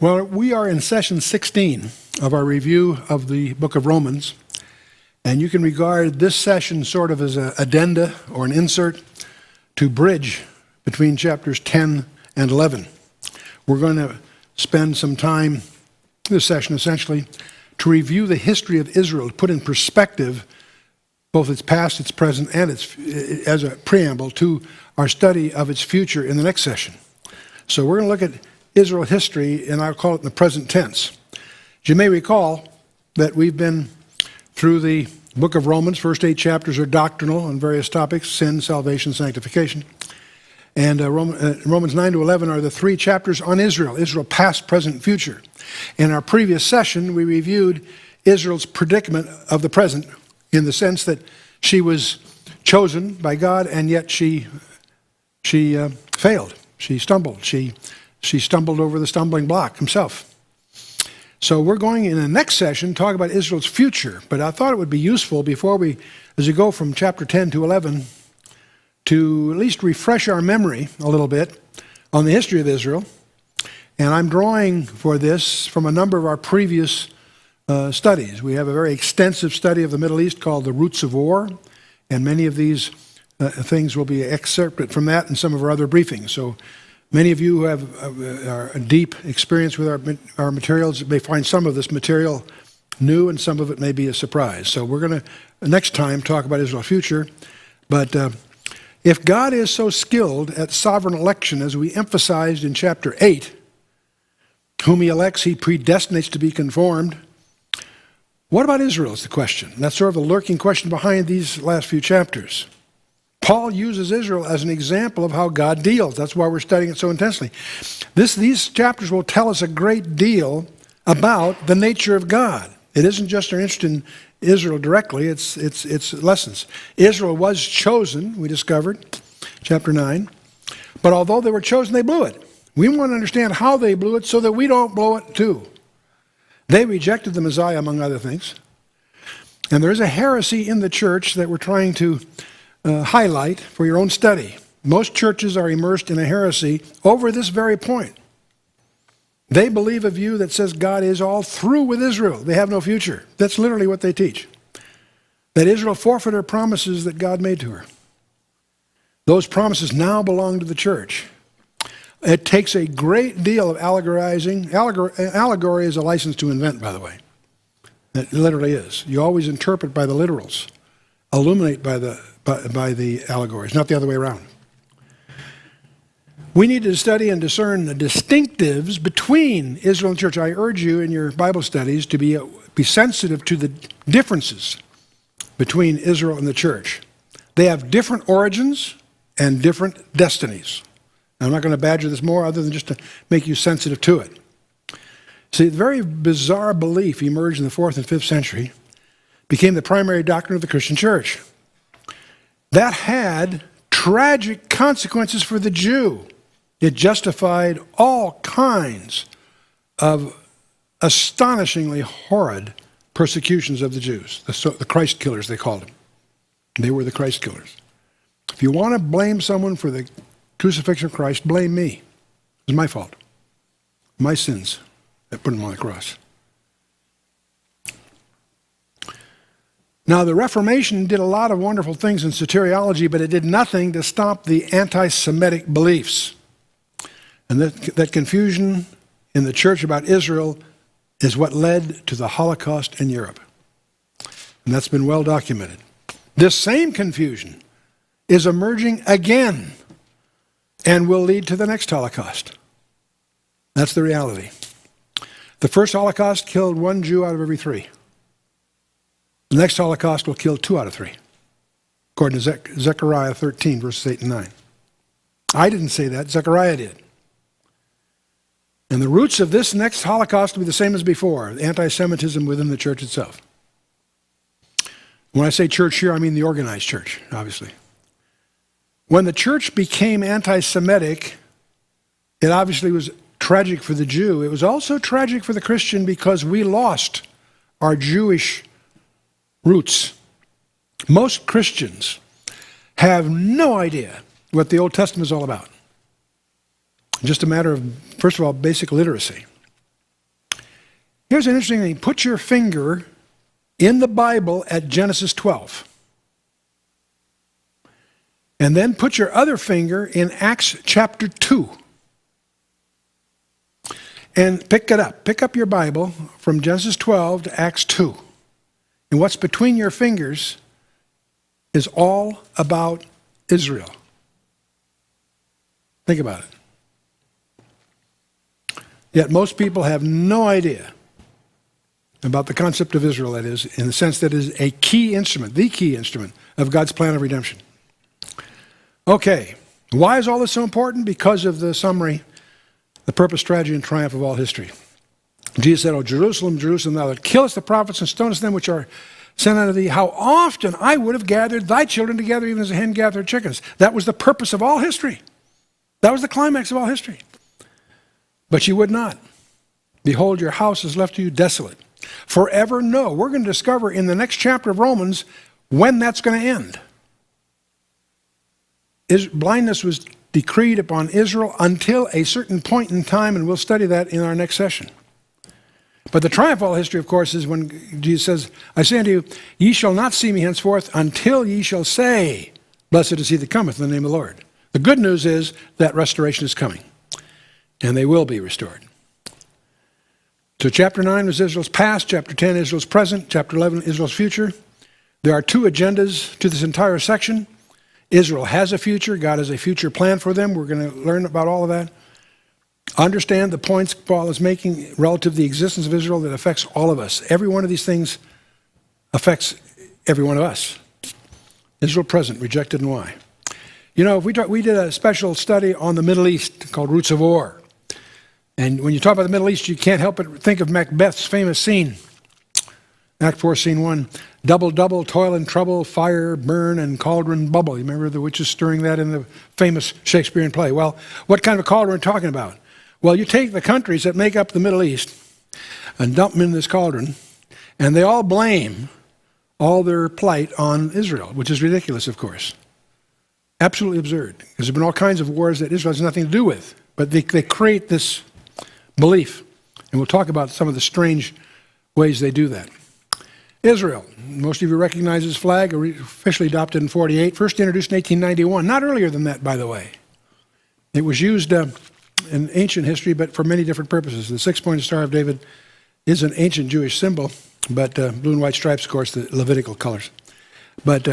Well, we are in session 16 of our review of the book of Romans, and you can regard this session sort of as an addenda or an insert to bridge between chapters 10 and 11. We're going to spend some time, this session essentially, to review the history of Israel, to put in perspective both its past, its present, and its as a preamble to our study of its future in the next session. So we're going to look at Israel history, and I'll call it in the present tense. As you may recall that we've been through the book of Romans. First 8 chapters are doctrinal on various topics: sin, salvation, sanctification. And Romans 9 to 11 are the 3 chapters on Israel, Israel past, present, future. In our previous session, we reviewed Israel's predicament of the present in the sense that she was chosen by God, and yet she failed. She stumbled. She stumbled over the stumbling block himself. So we're going in the next session to talk about Israel's future, but I thought it would be useful before we, as we go from chapter 10 to 11, to at least refresh our memory a little bit on the history of Israel. And I'm drawing for this from a number of our previous studies. We have a very extensive study of the Middle East called The Roots of War, and many of these things will be excerpted from that and some of our other briefings. So many of you who have a deep experience with our materials may find some of this material new and some of it may be a surprise. So we're going to, next time, talk about Israel's future. But if God is so skilled at sovereign election, as we emphasized in chapter 8, whom he elects, he predestinates to be conformed, what about Israel is the question. And that's sort of the lurking question behind these last few chapters. Paul uses Israel as an example of how God deals. That's why we're studying it so intensely. These chapters will tell us a great deal about the nature of God. It isn't just our interest in Israel directly, it's lessons. Israel was chosen, we discovered, chapter 9. But although they were chosen, they blew it. We want to understand how they blew it so that we don't blow it too. They rejected the Messiah, among other things. And there is a heresy in the church that we're trying to highlight for your own study. Most churches are immersed in a heresy over this very point. They believe a view that says God is all through with Israel. They have no future. That's literally what they teach. That Israel forfeited her promises that God made to her. Those promises now belong to the church. It takes a great deal of allegorizing. Allegory is a license to invent, by the way. It literally is. You always interpret by the literals, illuminate by the allegories, not the other way around. We need to study and discern the distinctives between Israel and the church. I urge you in your Bible studies to be sensitive to the differences between Israel and the church. They have different origins and different destinies. I'm not going to badger this more other than just to make you sensitive to it. See, the very bizarre belief emerged in the 4th and 5th century became the primary doctrine of the Christian church. That had tragic consequences for the Jew. It justified all kinds of astonishingly horrid persecutions of the Jews, the Christ killers, they called them. They were the Christ killers. If you want to blame someone for the crucifixion of Christ, blame me. It was my fault. My sins that put him on the cross. Now, the Reformation did a lot of wonderful things in soteriology, but it did nothing to stop the anti-Semitic beliefs. And that confusion in the church about Israel is what led to the Holocaust in Europe. And that's been well documented. This same confusion is emerging again and will lead to the next Holocaust. That's the reality. The first Holocaust killed 1 Jew out of every 3. The next Holocaust will kill 2 out of 3, according to Zechariah 13, verses 8 and 9. I didn't say that, Zechariah did. And the roots of this next Holocaust will be the same as before, anti-Semitism within the church itself. When I say church here, I mean the organized church, obviously. When the church became anti-Semitic, it obviously was tragic for the Jew. It was also tragic for the Christian because we lost our Jewish roots. Most Christians have no idea what the Old Testament is all about. Just a matter of, first of all, basic literacy. Here's an interesting thing. Put your finger in the Bible at Genesis 12. And then put your other finger in Acts chapter 2. And pick it up. Pick up your Bible from Genesis 12 to Acts 2. And what's between your fingers is all about Israel. Think about it. Yet most people have no idea about the concept of Israel, that is, in the sense that it is a key instrument, the key instrument of God's plan of redemption. Okay, why is all this so important? Because of the summary, the purpose, tragedy, and triumph of all history. Jesus said, "O Jerusalem, Jerusalem, thou that killest the prophets and stonest them which are sent unto thee, how often I would have gathered thy children together, even as a hen gathereth chickens." That was the purpose of all history. That was the climax of all history. But you would not. Behold, your house is left to you desolate. Forever, no. We're going to discover in the next chapter of Romans when that's going to end. Blindness was decreed upon Israel until a certain point in time, and we'll study that in our next session. But the triumph of all history, of course, is when Jesus says, "I say unto you, ye shall not see me henceforth until ye shall say, Blessed is he that cometh in the name of the Lord." The good news is that restoration is coming, and they will be restored. So chapter 9 was Israel's past, chapter 10 Israel's present, chapter 11 Israel's future. There are two agendas to this entire section. Israel has a future. God has a future plan for them. We're going to learn about all of that. Understand the points Paul is making relative to the existence of Israel that affects all of us. Every one of these things affects every one of us. Israel present, rejected, and why. You know, we did a special study on the Middle East called Roots of War. And when you talk about the Middle East, you can't help but think of Macbeth's famous scene. Act 4, Scene 1. Double, double, toil and trouble, fire, burn, and cauldron bubble. You remember the witches stirring that in the famous Shakespearean play? Well, what kind of a cauldron are we talking about? Well, you take the countries that make up the Middle East and dump them in this cauldron, and they all blame all their plight on Israel, which is ridiculous, of course. Absolutely absurd. Because there have been all kinds of wars that Israel has nothing to do with. But they create this belief. And we'll talk about some of the strange ways they do that. Israel. Most of you recognize this flag, officially adopted in 1948. First introduced in 1891. Not earlier than that, by the way. It was used in ancient history, but for many different purposes. The six-pointed Star of David is an ancient Jewish symbol, but blue and white stripes, of course, the Levitical colors. But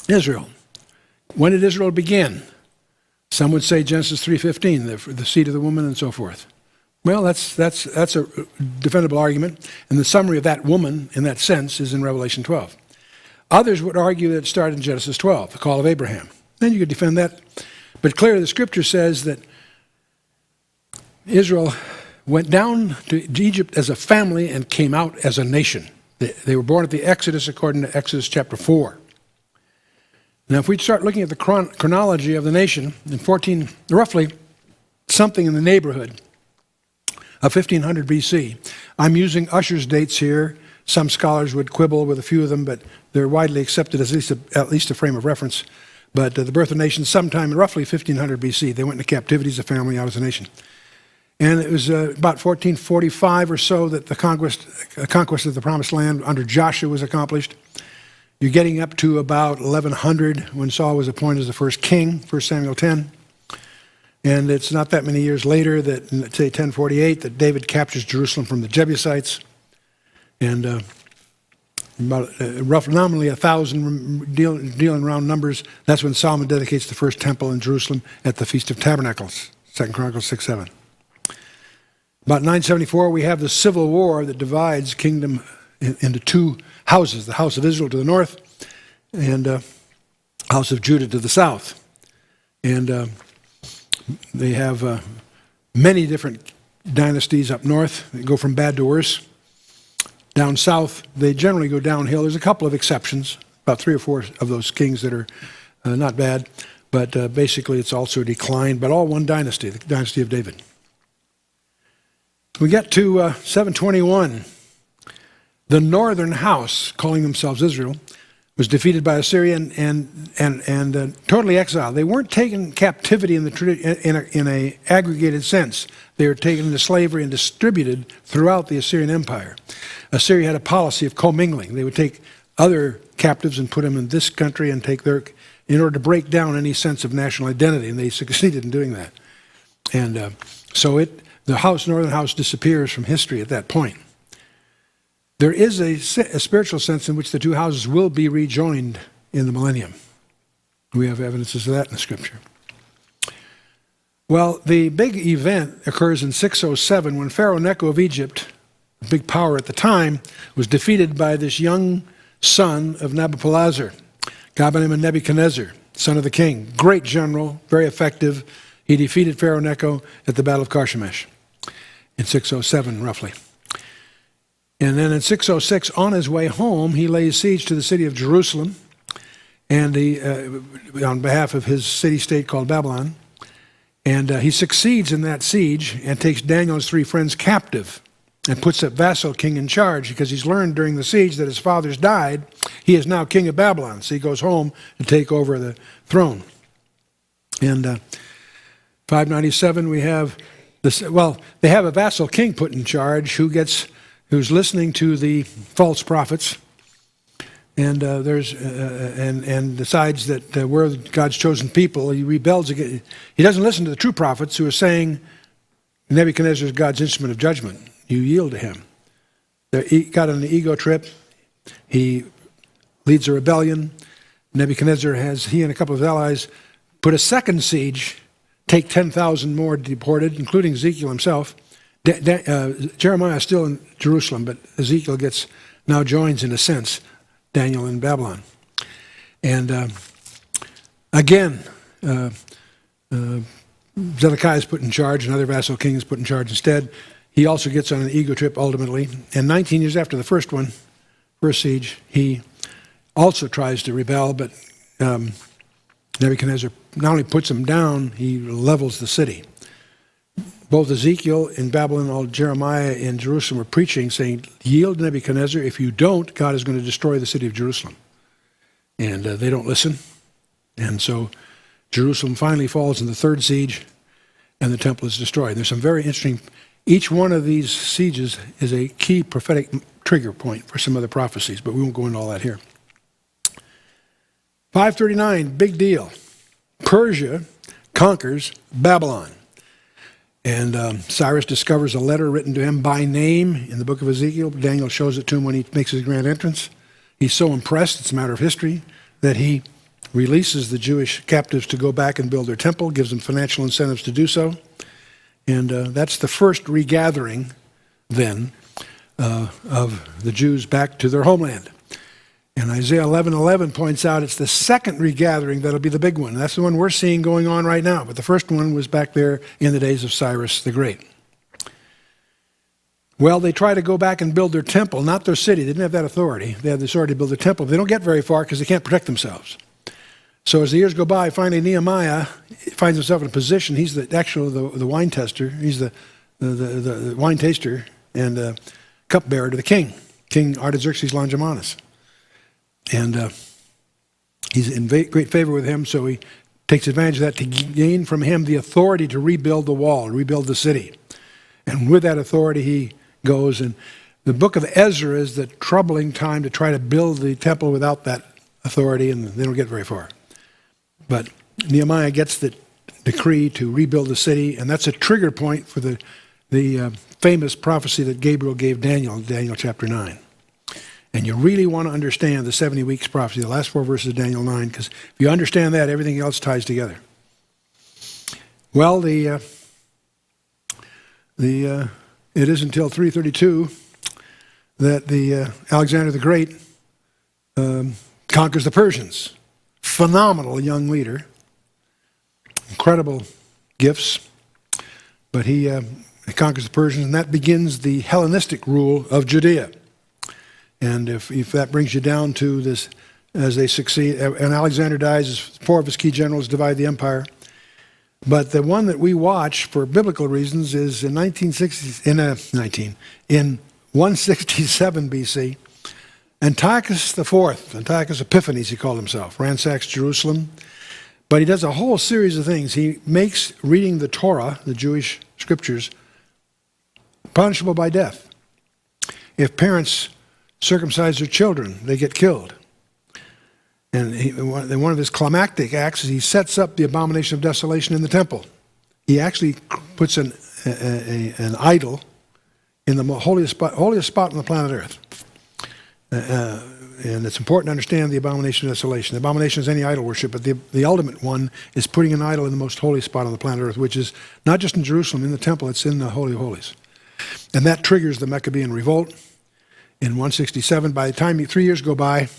Israel. When did Israel begin? Some would say Genesis 3:15, the seed of the woman and so forth. Well, that's a defendable argument, and the summary of that woman, in that sense, is in Revelation 12. Others would argue that it started in Genesis 12, the call of Abraham. Then you could defend that. But clearly the Scripture says that Israel went down to Egypt as a family and came out as a nation. They were born at the Exodus, according to Exodus chapter 4. Now, if we start looking at the chronology of the nation, in roughly something in the neighborhood of 1500 BC. I'm using Ussher's dates here. Some scholars would quibble with a few of them, but they're widely accepted as at least a frame of reference. But the birth of nations sometime in roughly 1500 BC. They went into captivity as a family, out as a nation. And it was about 1445 or so that the conquest of the Promised Land under Joshua was accomplished. You're getting up to about 1100 when Saul was appointed as the first king, 1 Samuel 10. And it's not that many years later that, say, 1048, that David captures Jerusalem from the Jebusites. And about roughly nominally 1,000, dealing round numbers, that's when Solomon dedicates the first temple in Jerusalem at the Feast of Tabernacles, 2 Chronicles 6:7. About 974, we have the civil war that divides kingdom into two houses, the house of Israel to the north and house of Judah to the south. And they have many different dynasties up north. They go from bad to worse. Down south, they generally go downhill. There's a couple of exceptions, about 3 or 4 of those kings that are not bad, but basically it's also declined, but all one dynasty, the dynasty of David. We get to 721. The northern house, calling themselves Israel, was defeated by Assyria and totally exiled. They weren't taken captivity in a aggregated sense. They were taken into slavery and distributed throughout the Assyrian Empire. Assyria had a policy of commingling. They would take other captives and put them in this country and take their, in order to break down any sense of national identity, and they succeeded in doing that. And so the northern house disappears from history at that point. There is a spiritual sense in which the two houses will be rejoined in the millennium. We have evidences of that in the scripture. Well, the big event occurs in 607 when Pharaoh Necho of Egypt, a big power at the time, was defeated by this young son of Nabopolassar, a guy by the name of Nebuchadnezzar, son of the king. Great general, very effective. He defeated Pharaoh Necho at the Battle of Carchemish in 607, roughly. And then in 606, on his way home, he lays siege to the city of Jerusalem, and on behalf of his city-state called Babylon. And he succeeds in that siege and takes Daniel's 3 friends captive and puts a vassal king in charge because he's learned during the siege that his father's died. He is now king of Babylon, so he goes home to take over the throne. And 597, we have this. Well, they have a vassal king put in charge who's listening to the false prophets, and and decides that we're God's chosen people. He rebels again. He doesn't listen to the true prophets who are saying Nebuchadnezzar is God's instrument of judgment. You yield to him. He got on the ego trip. He leads a rebellion. Nebuchadnezzar he and a couple of allies put a second siege, take 10,000 more deported, including Ezekiel himself. Jeremiah is still in Jerusalem, but Ezekiel now joins, in a sense, Daniel in Babylon. And again, Zedekiah is put in charge, another vassal king is put in charge instead. He also gets on an ego trip ultimately. And 19 years after the first siege, he also tries to rebel, but Nebuchadnezzar not only puts him down, he levels the city. Both Ezekiel in Babylon and Jeremiah in Jerusalem were preaching, saying, yield Nebuchadnezzar. If you don't, God is going to destroy the city of Jerusalem. And they don't listen. And so Jerusalem finally falls in the third siege, and the temple is destroyed. There's some very interesting, each one of these sieges is a key prophetic trigger point for some other prophecies, but we won't go into all that here. 539, big deal. Persia conquers Babylon. And Cyrus discovers a letter written to him by name in the book of Ezekiel. Daniel shows it to him when he makes his grand entrance. He's so impressed, it's a matter of history, that he releases the Jewish captives to go back and build their temple, gives them financial incentives to do so. And that's the first regathering, then, of the Jews back to their homeland. And Isaiah 11:11 points out it's the second regathering that'll be the big one. That's the one we're seeing going on right now. But the first one was back there in the days of Cyrus the Great. Well, they try to go back and build their temple, not their city. They didn't have that authority. They had the authority to build their temple. They don't get very far because they can't protect themselves. So as the years go by, finally Nehemiah finds himself in a position. He's the wine tester. He's the wine taster and cupbearer to the king, King Artaxerxes Longimanus. And he's in great favor with him, so he takes advantage of that to gain from him the authority to rebuild the wall, rebuild the city. And with that authority, he goes. And the book of Ezra is the troubling time to try to build the temple without that authority, and they don't get very far. But Nehemiah gets the decree to rebuild the city, and that's a trigger point for the famous prophecy that Gabriel gave Daniel chapter 9. And you really want to understand the 70 weeks prophecy, the last 4 verses of Daniel 9, because if you understand that, everything else ties together. Well, it is until 332 that Alexander the Great conquers the Persians. Phenomenal young leader, incredible gifts, but he conquers the Persians, and that begins the Hellenistic rule of Judea. And if that brings you down to this, as they succeed, and Alexander dies, 4 of his key generals divide the empire. But the one that we watch for biblical reasons is in 167 BC. Antiochus IV, Antiochus Epiphanes, he called himself, ransacks Jerusalem. But he does a whole series of things. He makes reading the Torah, the Jewish scriptures, punishable by death. If parents circumcise their children, they get killed. And one of his climactic acts is he sets up the abomination of desolation in the temple. He actually puts an idol in the holiest spot on the planet Earth. And it's important to understand the abomination of desolation. The abomination is any idol worship, but the ultimate one is putting an idol in the most holy spot on the planet Earth, which is not just in Jerusalem, in the temple, it's in the Holy of Holies. And that triggers the Maccabean revolt in 167. By the time 3 years go by,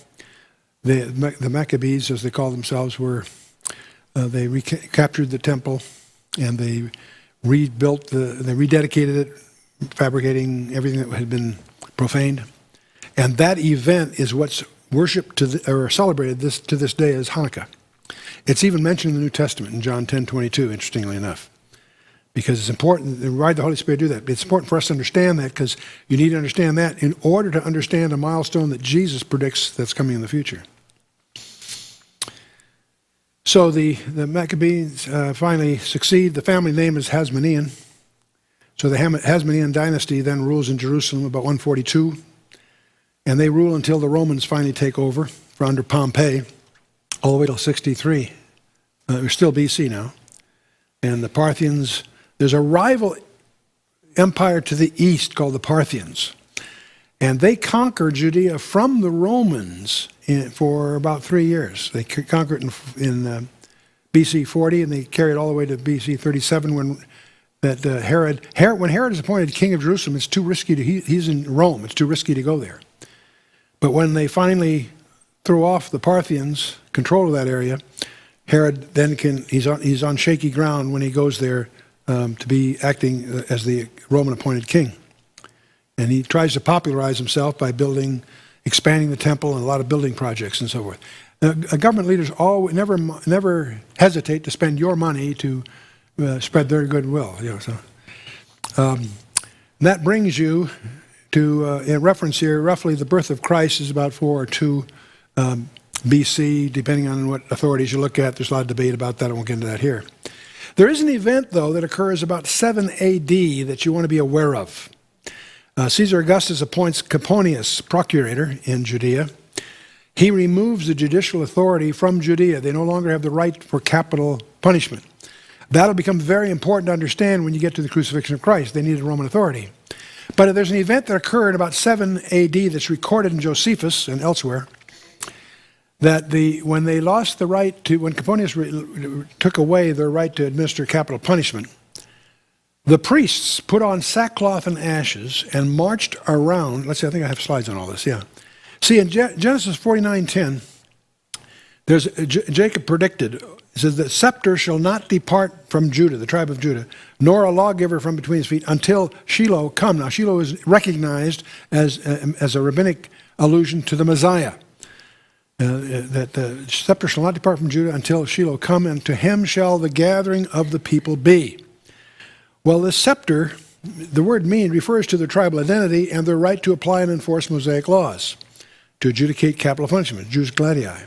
the Maccabees, as they call themselves, they recaptured the temple and they rebuilt, they rededicated it, fabricating everything that had been profaned. And that event is what's worshipped or celebrated to this day as Hanukkah. It's even mentioned in the New Testament in John 10:22, interestingly enough. Because it's important, why did the Holy Spirit do that? It's important for us to understand that because you need to understand that in order to understand a milestone that Jesus predicts that's coming in the future. So the Maccabees finally succeed. The family name is Hasmonean. So the Hasmonean dynasty then rules in Jerusalem about 142. And they rule until the Romans finally take over under Pompey, all the way till 63. We're still BC now. And the Parthians, there's a rival empire to the east called the Parthians. And they conquered Judea from the Romans for about 3 years. They conquered in BC 40, and they carried all the way to BC 37 when Herod is appointed king of Jerusalem. It's too risky he's in Rome. It's too risky to go there. But when they finally throw off the Parthians' control of that area, Herod then he's on shaky ground when he goes there to be acting as the Roman appointed king. And he tries to popularize himself by expanding the temple and a lot of building projects and so forth. Government leaders never hesitate to spend your money to spread their goodwill. And that brings you to, in reference here, roughly the birth of Christ is about 4 or 2 BC, depending on what authorities you look at. There's a lot of debate about that. I won't get into that here. There is an event, though, that occurs about 7 AD that you want to be aware of. Caesar Augustus appoints Coponius procurator in Judea. He removes the judicial authority from Judea. They no longer have the right for capital punishment. That'll become very important to understand when you get to the crucifixion of Christ. They needed Roman authority. But there's an event that occurred about 7 AD that's recorded in Josephus and elsewhere, that when they lost the right to, when Coponius took away their right to administer capital punishment, the priests put on sackcloth and ashes and marched around. Let's see, I think I have slides on all this, yeah. See, in Genesis 49:10, Jacob predicted, it says, the scepter shall not depart from Judah, the tribe of Judah, nor a lawgiver from between his feet until Shiloh come. Now, Shiloh is recognized as a rabbinic allusion to the Messiah. That the scepter shall not depart from Judah until Shiloh come, and to him shall the gathering of the people be. Well, the scepter, the word mean, refers to their tribal identity and their right to apply and enforce Mosaic laws, to adjudicate capital punishment, jus gladii.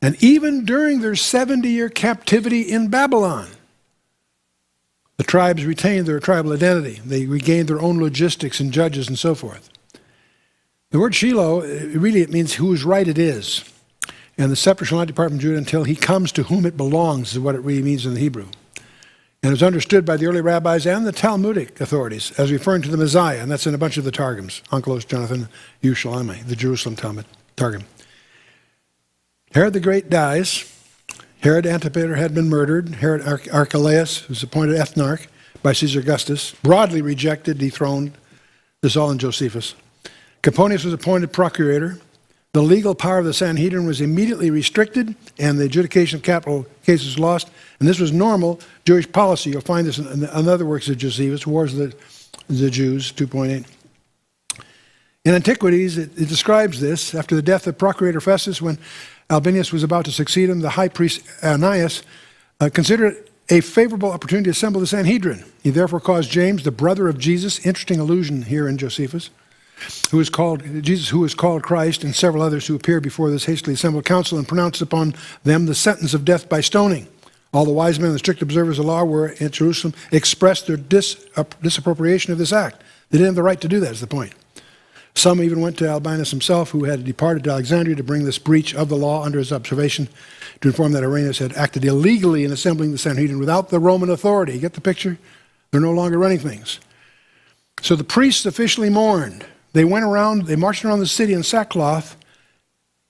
And even during their 70-year captivity in Babylon, the tribes retained their tribal identity. They regained their own logistics and judges and so forth. The word Shiloh, it means whose right it is. And the scepter shall not depart from Judah until he comes to whom it belongs, is what it really means in the Hebrew. And it was understood by the early rabbis and the Talmudic authorities as referring to the Messiah, and that's in a bunch of the Targums, Onkelos, Jonathan, Yerushalayim, the Jerusalem Targum. Herod the Great dies. Herod Antipater had been murdered. Herod Archelaus was appointed ethnarch by Caesar Augustus, broadly rejected, dethroned. This is all in Josephus. Coponius was appointed procurator. The legal power of the Sanhedrin was immediately restricted, and the adjudication of capital cases lost. And this was normal Jewish policy. You'll find this in other works of Josephus, Wars of the Jews, 2.8. In Antiquities, it describes this. After the death of Procurator Festus, when Albinus was about to succeed him, the high priest Ananias considered it a favorable opportunity to assemble the Sanhedrin. He therefore caused James, the brother of Jesus, interesting allusion here in Josephus, Jesus, who was called Christ, and several others who appeared before this hastily assembled council and pronounced upon them the sentence of death by stoning. All the wise men and the strict observers of the law were at Jerusalem, expressed their disapprobation of this act. They didn't have the right to do that, is the point. Some even went to Albinus himself, who had departed to Alexandria to bring this breach of the law under his observation, to inform that Irenaeus had acted illegally in assembling the Sanhedrin without the Roman authority. You get the picture? They're no longer running things. So the priests officially mourned. They marched around the city in sackcloth,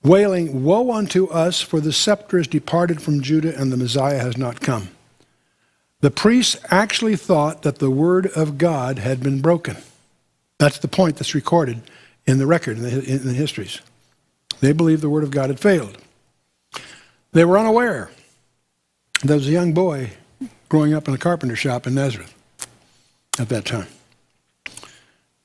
wailing, "Woe unto us, for the scepter is departed from Judah, and the Messiah has not come." The priests actually thought that the word of God had been broken. That's the point that's recorded in the record, in the histories. They believed the word of God had failed. They were unaware. There was a young boy growing up in a carpenter shop in Nazareth at that time.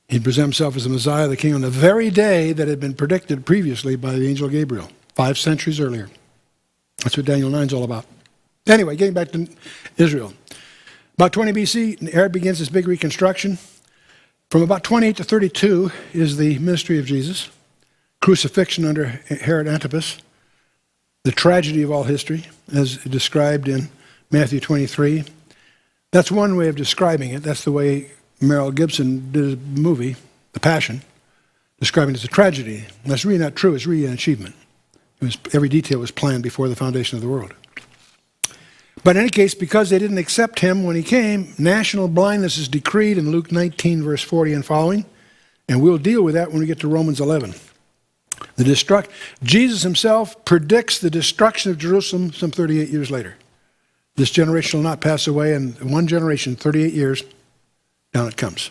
He'd present himself as the Messiah, the King, on the very day that had been predicted previously by the angel Gabriel, 5 centuries earlier. That's what Daniel 9 is all about. Anyway, getting back to Israel. About 20 BC, Herod begins this big reconstruction. From about 28 to 32 is the ministry of Jesus, crucifixion under Herod Antipas, the tragedy of all history, as described in Matthew 23. That's one way of describing it. That's the way Mel Gibson did a movie, The Passion, describing it as a tragedy. That's really not true. It's really an achievement. Every detail was planned before the foundation of the world. But in any case, because they didn't accept him when he came, national blindness is decreed in Luke 19, verse 40 and following. And we'll deal with that when we get to Romans 11. Jesus himself predicts the destruction of Jerusalem some 38 years later. This generation will not pass away, and in one generation, 38 years, down it comes.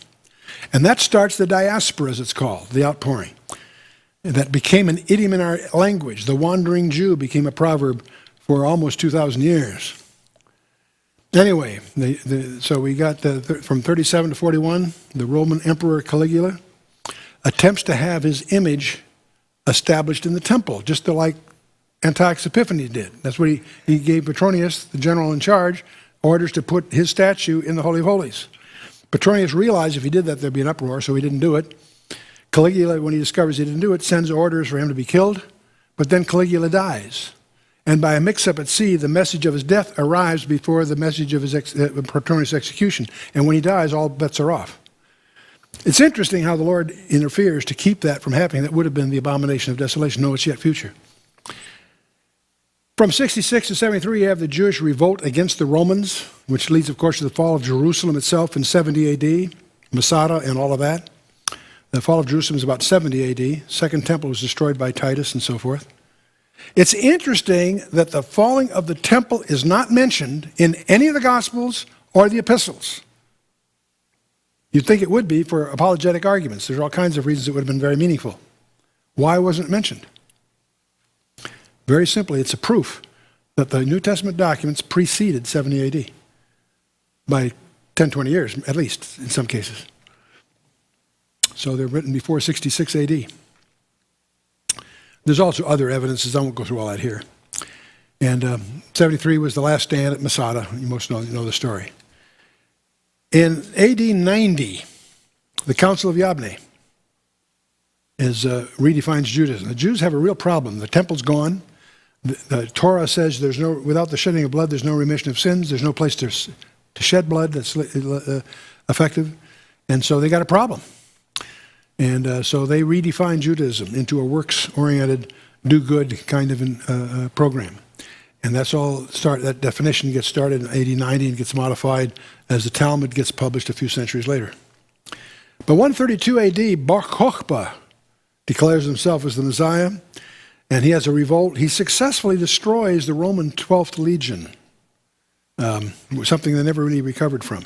And that starts the diaspora, as it's called, the outpouring. And that became an idiom in our language. The wandering Jew became a proverb for almost 2,000 years. Anyway, so we got from 37 to 41, the Roman Emperor Caligula attempts to have his image established in the temple, just like Antiochus Epiphanes did. That's what he gave Petronius, the general in charge, orders to put his statue in the Holy of Holies. Petronius realized if he did that, there'd be an uproar, so he didn't do it. Caligula, when he discovers he didn't do it, sends orders for him to be killed, but then Caligula dies. And by a mix-up at sea, the message of his death arrives before the message of his Petronius' execution. And when he dies, all bets are off. It's interesting how the Lord interferes to keep that from happening. That would have been the abomination of desolation. No, it's yet future. From 66 to 73, you have the Jewish revolt against the Romans, which leads, of course, to the fall of Jerusalem itself in 70 AD, Masada and all of that. The fall of Jerusalem is about 70 AD. Second temple was destroyed by Titus and so forth. It's interesting that the falling of the temple is not mentioned in any of the Gospels or the epistles. You'd think it would be for apologetic arguments. There's all kinds of reasons it would have been very meaningful. Why wasn't it mentioned? Very simply, it's a proof that the New Testament documents preceded 70 AD by 10, 20 years, at least, in some cases. So they're written before 66 AD. There's also other evidences. I won't go through all that here. And 73 was the last stand at Masada. You most know the story. In AD 90, the Council of Yabne redefines Judaism. The Jews have a real problem. The temple's gone. The Torah says without the shedding of blood, there's no remission of sins. There's no place to shed blood that's effective. And so they got a problem. And so they redefine Judaism into a works-oriented, do-good kind of program. And that's all that definition gets started in AD 90 and gets modified as the Talmud gets published a few centuries later. But 132 AD, Bar Kokhba declares himself as the Messiah, and he has a revolt. He successfully destroys the Roman 12th Legion, something they never really recovered from.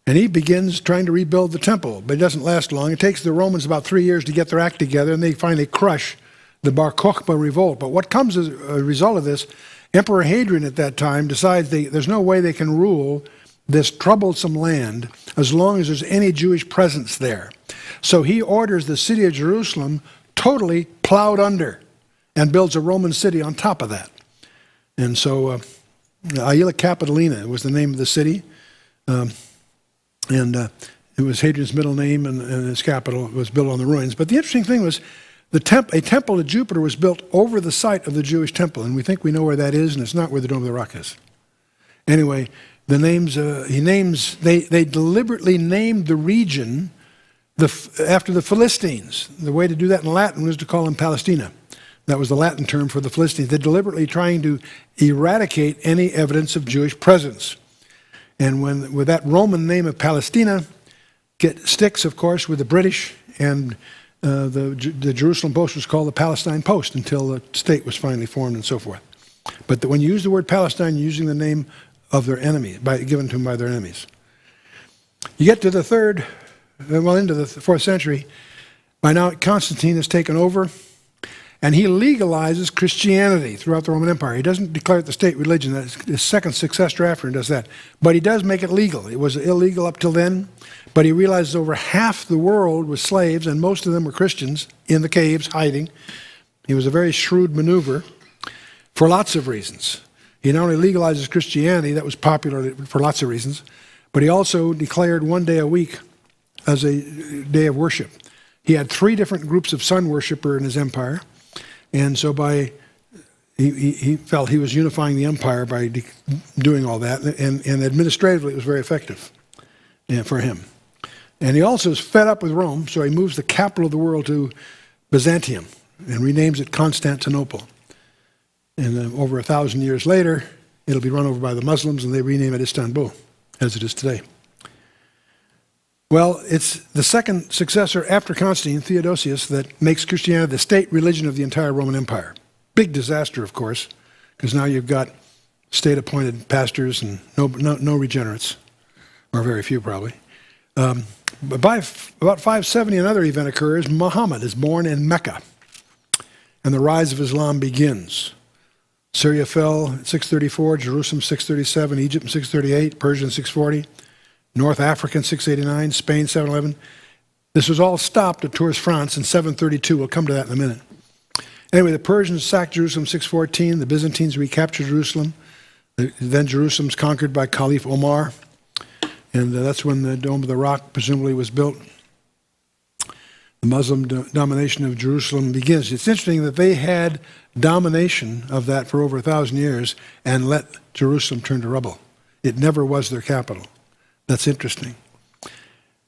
And he begins trying to rebuild the temple, but it doesn't last long. It takes the Romans about 3 years to get their act together, and they finally crush the Bar Kokhba revolt. But what comes as a result of this, Emperor Hadrian at that time decides there's no way they can rule this troublesome land as long as there's any Jewish presence there. So he orders the city of Jerusalem totally plowed under and builds a Roman city on top of that. And so Aelia Capitolina was the name of the city. And It was Hadrian's middle name, and his capital was built on the ruins. But the interesting thing was, a temple to Jupiter was built over the site of the Jewish temple, and we think we know where that is, and it's not where the Dome of the Rock is. Anyway, the names they deliberately named the region after the Philistines. The way to do that in Latin was to call them Palestina. That was the Latin term for the Philistines. They're deliberately trying to eradicate any evidence of Jewish presence. And with that Roman name of Palestina, sticks, of course, with the British, and the Jerusalem Post was called the Palestine Post until the state was finally formed and so forth. But when you use the word Palestine, you're using the name of their enemy, given to them by their enemies. You get to the into the 4th century. By now, Constantine has taken over, and he legalizes Christianity throughout the Roman Empire. He doesn't declare it the state religion. That's his second successor after him does that. But he does make it legal. It was illegal up till then, but he realizes over half the world was slaves, and most of them were Christians in the caves hiding. He was a very shrewd maneuver for lots of reasons. He not only legalizes Christianity, that was popular for lots of reasons, but he also declared one day a week as a day of worship. He had 3 different groups of sun worshippers in his empire, and so he felt he was unifying the empire by doing all that, and administratively it was very effective for him. And he also is fed up with Rome, so he moves the capital of the world to Byzantium and renames it Constantinople. And over 1,000 years later, it'll be run over by the Muslims, and they rename it Istanbul, as it is today. Well, it's the second successor after Constantine, Theodosius, that makes Christianity the state religion of the entire Roman Empire. Big disaster, of course, because now you've got state-appointed pastors and no regenerates, or very few probably. But by about 570, another event occurs. Muhammad is born in Mecca, and the rise of Islam begins. Syria fell in 634, Jerusalem 637, Egypt in 638, Persia in 640, North Africa in 689, Spain 711. This was all stopped at Tours, France in 732. We'll come to that in a minute. Anyway, the Persians sacked Jerusalem in 614. The Byzantines recaptured Jerusalem. Then Jerusalem's conquered by Caliph Omar. And that's when the Dome of the Rock presumably was built. The Muslim domination of Jerusalem begins. It's interesting that they had domination of that for over 1,000 years and let Jerusalem turn to rubble. It never was their capital. That's interesting.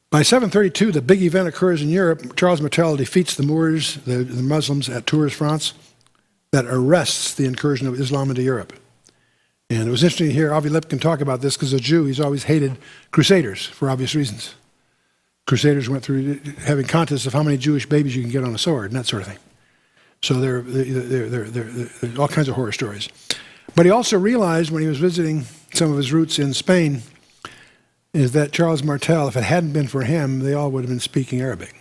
By 732, the big event occurs in Europe. Charles Martel defeats the Moors, the Muslims at Tours, France, that arrests the incursion of Islam into Europe. And it was interesting to hear Avi Lipkin talk about this because as a Jew, he's always hated crusaders for obvious reasons. Crusaders went through having contests of how many Jewish babies you can get on a sword and that sort of thing. So there are all kinds of horror stories. But he also realized when he was visiting some of his roots in Spain is that Charles Martel, if it hadn't been for him, they all would have been speaking Arabic.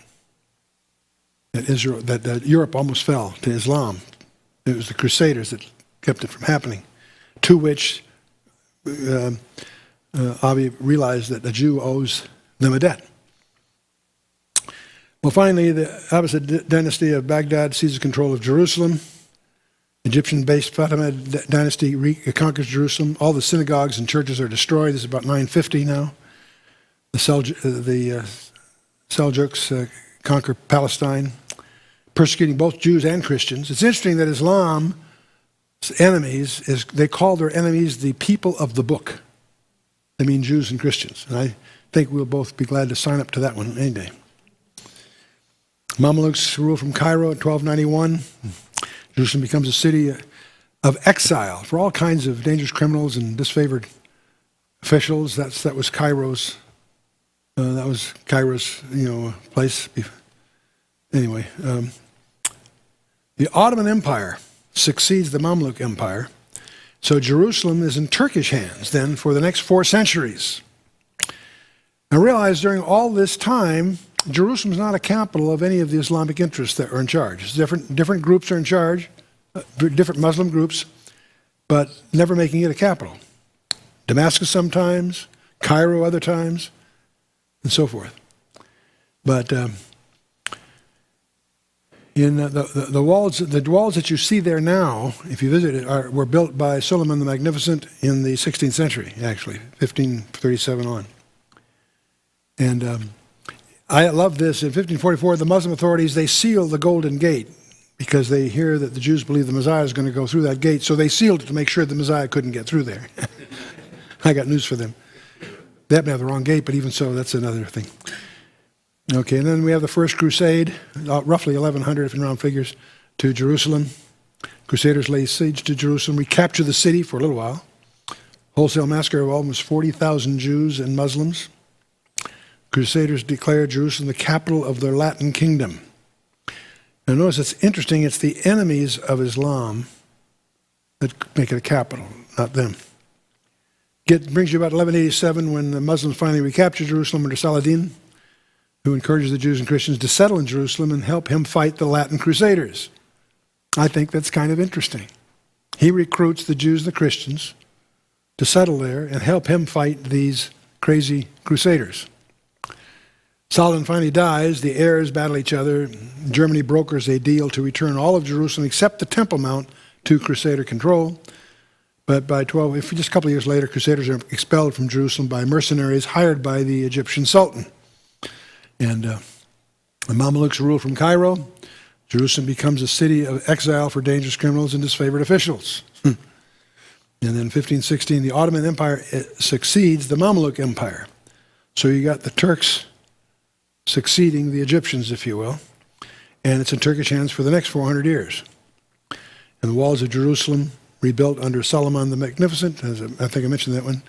That Europe almost fell to Islam. It was the Crusaders that kept it from happening, to which Avi realized that the Jew owes them a debt. Well, finally, the Abbasid dynasty of Baghdad seizes control of Jerusalem. Egyptian-based Fatimid dynasty conquers Jerusalem. All the synagogues and churches are destroyed. This is about 950 now. The Seljuks conquer Palestine, persecuting both Jews and Christians. It's interesting that Islam's enemies, they call their enemies the people of the book. They mean Jews and Christians. And I think we'll both be glad to sign up to that one any day. Mamluks rule from Cairo at 1291. Jerusalem becomes a city of exile for all kinds of dangerous criminals and disfavored officials. That was Cairo's place. Anyway, the Ottoman Empire succeeds the Mamluk Empire, so Jerusalem is in Turkish hands then for the next 4 centuries. Now realize during all this time, Jerusalem is not a capital of any of the Islamic interests that are in charge. Different groups are in charge, different Muslim groups, but never making it a capital. Damascus sometimes, Cairo other times, and so forth. But in the walls that you see there now, if you visit it, were built by Suleiman the Magnificent in the 16th century, actually, 1537 on. And I love this. In 1544, the Muslim authorities, they sealed the Golden Gate because they hear that the Jews believe the Messiah is going to go through that gate. So they sealed it to make sure the Messiah couldn't get through there. I got news for them. They happen to have the wrong gate, but even so, that's another thing. Okay, and then we have the First Crusade, roughly 1100 in round figures, to Jerusalem. Crusaders lay siege to Jerusalem, recapture the city for a little while. Wholesale massacre of almost 40,000 Jews and Muslims. Crusaders declare Jerusalem the capital of their Latin kingdom. Now notice it's interesting, it's the enemies of Islam that make it a capital, not them. Brings you about 1187 when the Muslims finally recapture Jerusalem under Saladin, who encourages the Jews and Christians to settle in Jerusalem and help him fight the Latin Crusaders. I think that's kind of interesting. He recruits the Jews and the Christians to settle there and help him fight these crazy crusaders. Saladin finally dies, the heirs battle each other. Germany brokers a deal to return all of Jerusalem except the Temple Mount to Crusader control. But by just a couple of years later, Crusaders are expelled from Jerusalem by mercenaries hired by the Egyptian Sultan. And the Mamelukes rule from Cairo. Jerusalem becomes a city of exile for dangerous criminals and disfavored officials. And then in 1516, the Ottoman Empire succeeds the Mameluke Empire. So you got the Turks succeeding the Egyptians, if you will. And it's in Turkish hands for the next 400 years. And the walls of Jerusalem rebuilt under Solomon the Magnificent, as I think I mentioned that one.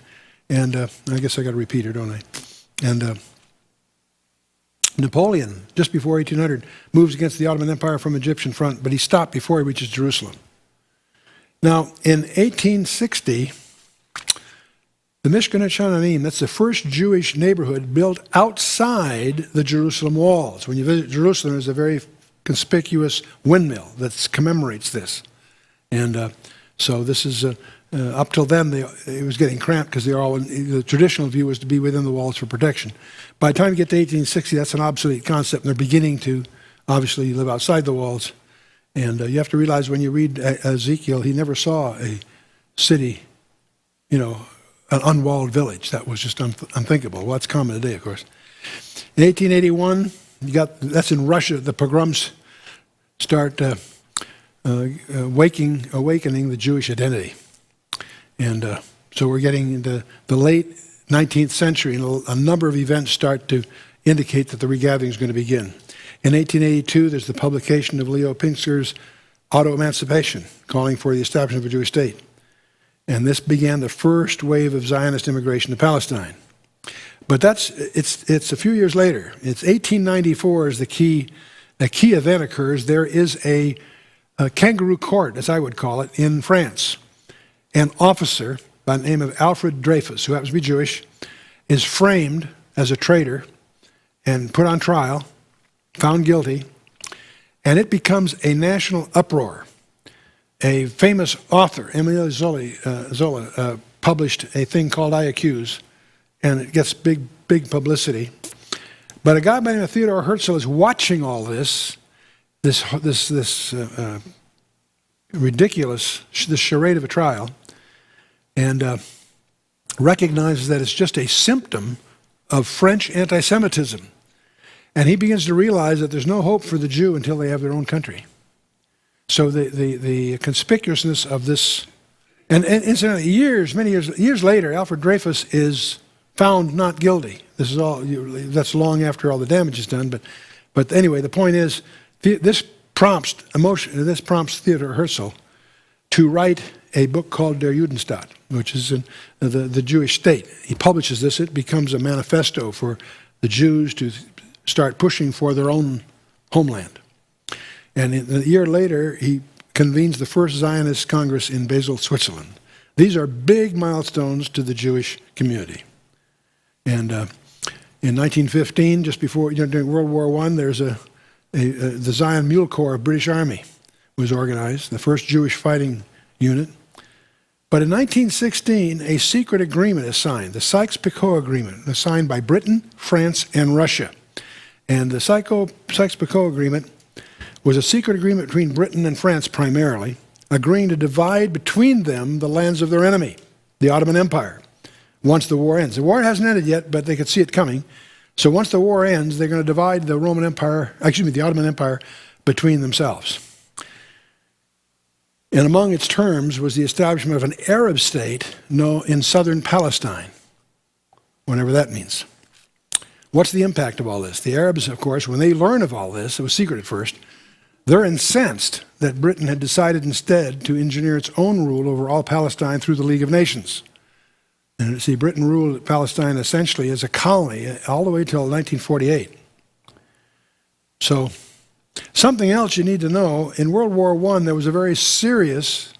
And I guess I got to repeat it, don't I? And Napoleon, just before 1800, moves against the Ottoman Empire from Egyptian front, but he stopped before he reaches Jerusalem. Now, in 1860, the Mishkan Sha'ananim, that's the first Jewish neighborhood built outside the Jerusalem walls. When you visit Jerusalem, there's a very conspicuous windmill that commemorates this. And so this is, up till then, it was getting cramped because the traditional view was to be within the walls for protection. By the time you get to 1860, that's an obsolete concept, and they're beginning to obviously live outside the walls. And you have to realize when you read Ezekiel, he never saw a city, an unwalled village. That was just unthinkable. Well, that's common today, of course. In 1881, that's in Russia, the pogroms start awakening the Jewish identity. And so we're getting into the late 19th century, and a number of events start to indicate that the regathering is going to begin. In 1882, there's the publication of Leo Pinksker's Auto-Emancipation, calling for the establishment of a Jewish state. And this began the first wave of Zionist immigration to Palestine. But it's a few years later. It's 1894 is the key event occurs. There is a kangaroo court, as I would call it, in France. An officer by the name of Alfred Dreyfus, who happens to be Jewish, is framed as a traitor and put on trial, found guilty, and it becomes a national uproar. A famous author, Emile Zola, published a thing called I Accuse, and it gets big publicity. But a guy by the name of Theodore Herzl is watching all this ridiculous, this charade of a trial, and recognizes that it's just a symptom of French anti-Semitism. And he begins to realize that there's no hope for the Jew until they have their own country. So the conspicuousness of this, and incidentally, many years later, Alfred Dreyfus is found not guilty. This is all, that's long after all the damage is done, but anyway, the point is, this prompts Theodor Herzl to write a book called Der Judenstaat, which is the Jewish state. He publishes this. It becomes a manifesto for the Jews to start pushing for their own homeland. And a year later, he convenes the first Zionist Congress in Basel, Switzerland. These are big milestones to the Jewish community. And in 1915, just before, during World War I, there's the Zion Mule Corps of British Army was organized, the first Jewish fighting unit. But in 1916, a secret agreement is signed, the Sykes-Picot Agreement, was signed by Britain, France, and Russia. And the Sykes-Picot Agreement was a secret agreement between Britain and France primarily, agreeing to divide between them the lands of their enemy, the Ottoman Empire, once the war ends. The war hasn't ended yet, but they could see it coming. So once the war ends, they're going to divide the the Ottoman Empire between themselves. And among its terms was the establishment of an Arab state in southern Palestine, whatever that means. What's the impact of all this? The Arabs, of course, when they learn of all this, it was secret at first, they're incensed that Britain had decided instead to engineer its own rule over all Palestine through the League of Nations. And see, Britain ruled Palestine essentially as a colony all the way till 1948. So, something else you need to know, in World War I, there was a very serious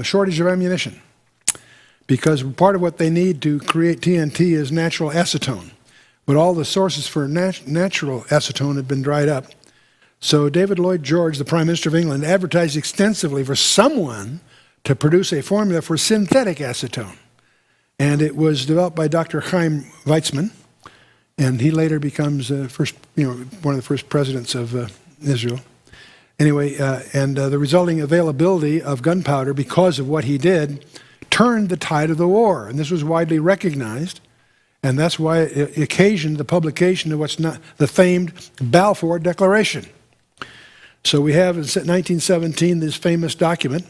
shortage of ammunition, because part of what they need to create TNT is natural acetone. But all the sources for natural acetone had been dried up. So David Lloyd George, the Prime Minister of England, advertised extensively for someone to produce a formula for synthetic acetone. And it was developed by Dr. Chaim Weizmann, and he later becomes one of the first presidents of Israel. Anyway, the resulting availability of gunpowder, because of what he did, turned the tide of the war. And this was widely recognized. And that's why it occasioned the publication of what's not the famed Balfour Declaration. So we have in 1917 this famous document,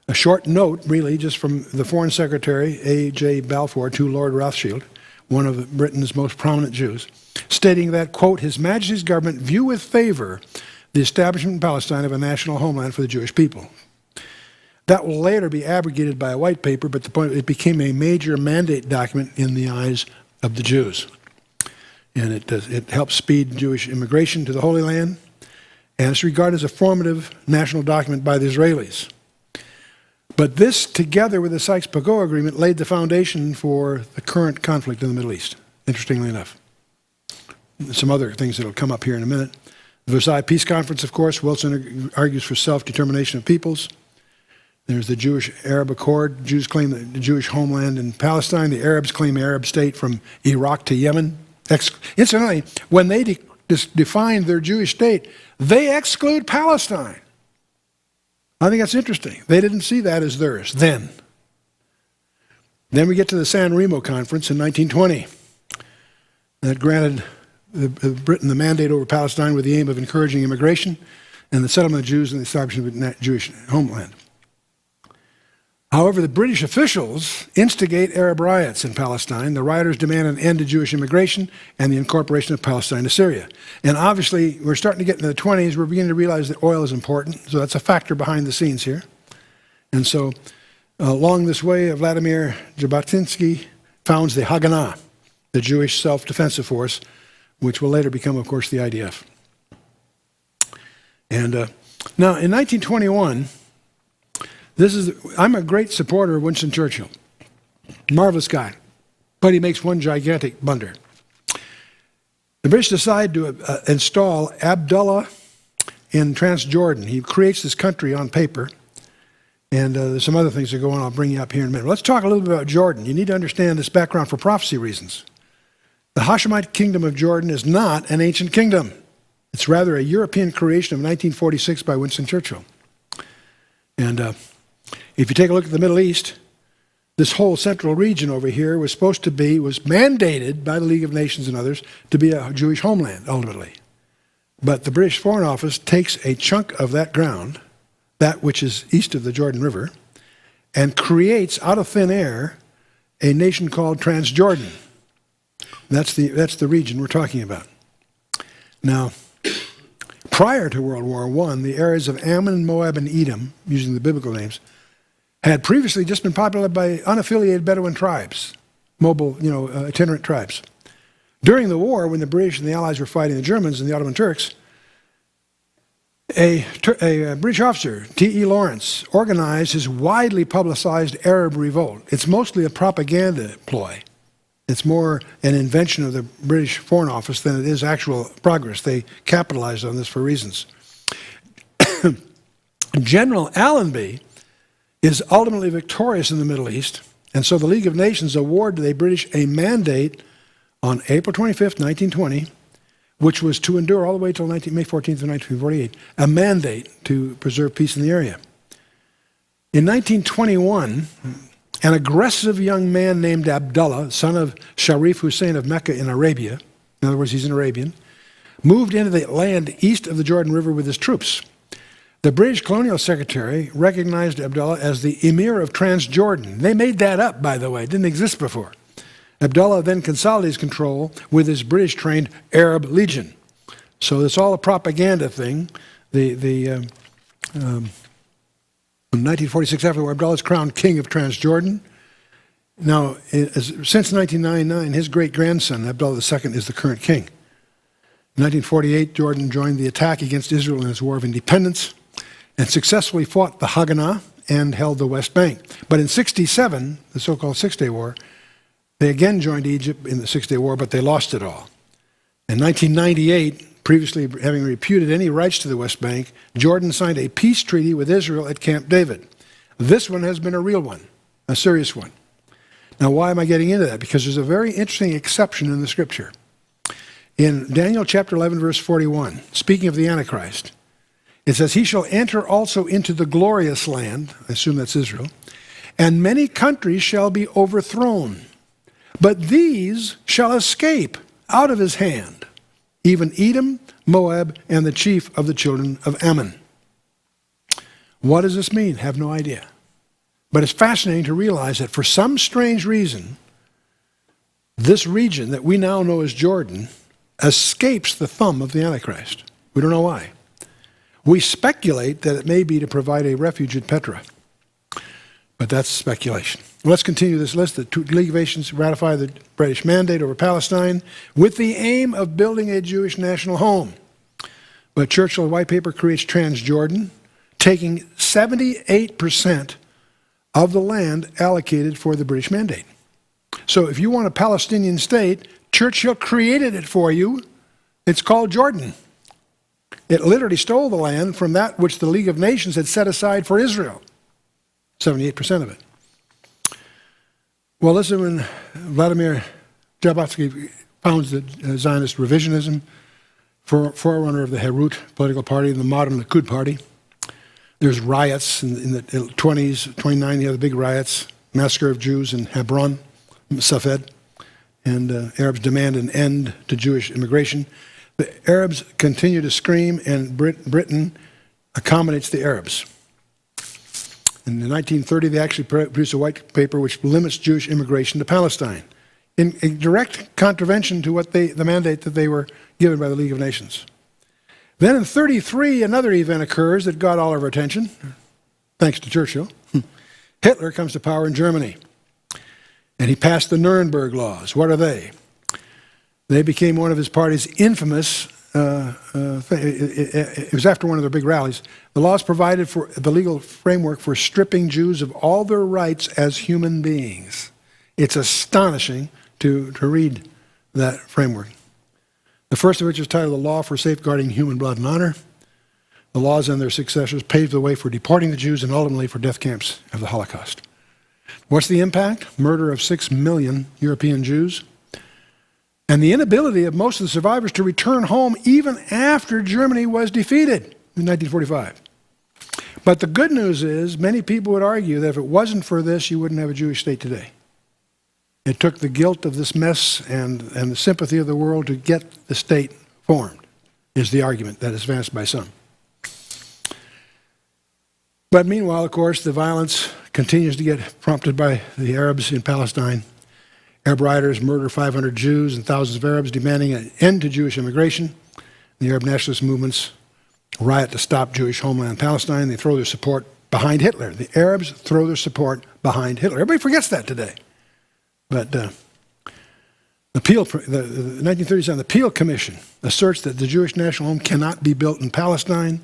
a short note, really, just from the Foreign Secretary, A.J. Balfour, to Lord Rothschild, one of Britain's most prominent Jews, stating that, quote, His Majesty's government view with favor the establishment in Palestine of a national homeland for the Jewish people. That will later be abrogated by a white paper, but the point, it became a major mandate document in the eyes of the Jews. And it helps speed Jewish immigration to the Holy Land, and it's regarded as a formative national document by the Israelis. But this, together with the Sykes-Picot Agreement, laid the foundation for the current conflict in the Middle East, interestingly enough. Some other things that will come up here in a minute. The Versailles Peace Conference, of course, Wilson argues for self-determination of peoples. There's the Jewish-Arab Accord. Jews claim the Jewish homeland in Palestine. The Arabs claim an Arab state from Iraq to Yemen. Incidentally, when they defined their Jewish state, they exclude Palestine. I think that's interesting. They didn't see that as theirs then. Then we get to the San Remo Conference in 1920. That granted Britain the mandate over Palestine with the aim of encouraging immigration and the settlement of Jews and the establishment of a Jewish homeland. However, the British officials instigate Arab riots in Palestine. The rioters demand an end to Jewish immigration and the incorporation of Palestine to Syria. And obviously, we're starting to get into the 20s. We're beginning to realize that oil is important. So that's a factor behind the scenes here. And so along this way, Vladimir Jabotinsky founds the Haganah, the Jewish self-defensive force, which will later become, of course, the IDF. And now, in 1921, I'm a great supporter of Winston Churchill. Marvelous guy. But he makes one gigantic blunder. The British decide to install Abdullah in Transjordan. He creates this country on paper. And there's some other things that go on I'll bring you up here in a minute. Let's talk a little bit about Jordan. You need to understand this background for prophecy reasons. The Hashemite kingdom of Jordan is not an ancient kingdom. It's rather a European creation of 1946 by Winston Churchill. And if you take a look at the Middle East, this whole central region over here was mandated by the League of Nations and others to be a Jewish homeland, ultimately. But the British Foreign Office takes a chunk of that ground, that which is east of the Jordan River, and creates out of thin air a nation called Transjordan. That's the region we're talking about. Now, prior to World War I, the areas of Ammon, Moab, and Edom, using the biblical names, had previously just been populated by unaffiliated Bedouin tribes, mobile, itinerant tribes. During the war, when the British and the Allies were fighting the Germans and the Ottoman Turks, a British officer, T.E. Lawrence, organized his widely publicized Arab revolt. It's mostly a propaganda ploy. It's more an invention of the British Foreign Office than it is actual progress. They capitalized on this for reasons. General Allenby is ultimately victorious in the Middle East, and so the League of Nations awarded the British a mandate on April 25th, 1920, which was to endure all the way until May 14th of 1948, a mandate to preserve peace in the area. In 1921, an aggressive young man named Abdullah, son of Sharif Hussein of Mecca in Arabia, in other words, he's an Arabian, moved into the land east of the Jordan River with his troops. The British colonial secretary recognized Abdullah as the emir of Transjordan. They made that up, by the way. It didn't exist before. Abdullah then consolidated his control with his British-trained Arab legion. So it's all a propaganda thing. In 1946, after the war, Abdullah is crowned king of Transjordan. Now, since 1999, his great-grandson, Abdullah II, is the current king. In 1948, Jordan joined the attack against Israel in its War of Independence and successfully fought the Haganah and held the West Bank. But in 1967, the so-called Six-Day War, they again joined Egypt in the Six-Day War, but they lost it all. In 1998, previously having repudiated any rights to the West Bank, Jordan signed a peace treaty with Israel at Camp David. This one has been a real one, a serious one. Now, why am I getting into that? Because there's a very interesting exception in the Scripture. In Daniel chapter 11, verse 41, speaking of the Antichrist, it says, "He shall enter also into the glorious land," I assume that's Israel, "and many countries shall be overthrown. But these shall escape out of his hand, even Edom, Moab, and the chief of the children of Ammon." What does this mean? Have no idea. But it's fascinating to realize that for some strange reason, this region that we now know as Jordan escapes the thumb of the Antichrist. We don't know why. We speculate that it may be to provide a refuge at Petra. But that's speculation. Let's continue this list. The League of Nations ratify the British mandate over Palestine with the aim of building a Jewish national home. But Churchill's white paper creates Transjordan, taking 78% of the land allocated for the British mandate. So if you want a Palestinian state, Churchill created it for you. It's called Jordan. It literally stole the land from that which the League of Nations had set aside for Israel, 78% of it. Well, listen, when Vladimir Jablonski founds the Zionist revisionism, forerunner of the Herut political party and the modern Likud party, there's riots in the 20s, 29, the other big riots, massacre of Jews in Hebron, Safed, and Arabs demand an end to Jewish immigration. The Arabs continue to scream, and Britain accommodates the Arabs. In 1930, they actually produced a white paper which limits Jewish immigration to Palestine, in direct contravention to what the mandate that they were given by the League of Nations. Then in 1933, another event occurs that got all of our attention, thanks to Churchill. Hitler comes to power in Germany, and he passed the Nuremberg laws. What are they? They became one of his party's infamous, it was after one of their big rallies. The laws provided for the legal framework for stripping Jews of all their rights as human beings. It's astonishing to read that framework. The first of which is titled The Law for Safeguarding Human Blood and Honor. The laws and their successors paved the way for deporting the Jews and ultimately for death camps of the Holocaust. What's the impact? Murder of 6 million European Jews. And the inability of most of the survivors to return home even after Germany was defeated in 1945. But the good news is, many people would argue that if it wasn't for this, you wouldn't have a Jewish state today. It took the guilt of this mess and the sympathy of the world to get the state formed, is the argument that is advanced by some. But meanwhile, of course, the violence continues to get prompted by the Arabs in Palestine. Arab rioters murder 500 Jews and thousands of Arabs, demanding an end to Jewish immigration. The Arab nationalist movements riot to stop Jewish homeland Palestine. They throw their support behind Hitler. The Arabs throw their support behind Hitler. Everybody forgets that today. But the 1937 the Peel Commission asserts that the Jewish national home cannot be built in Palestine.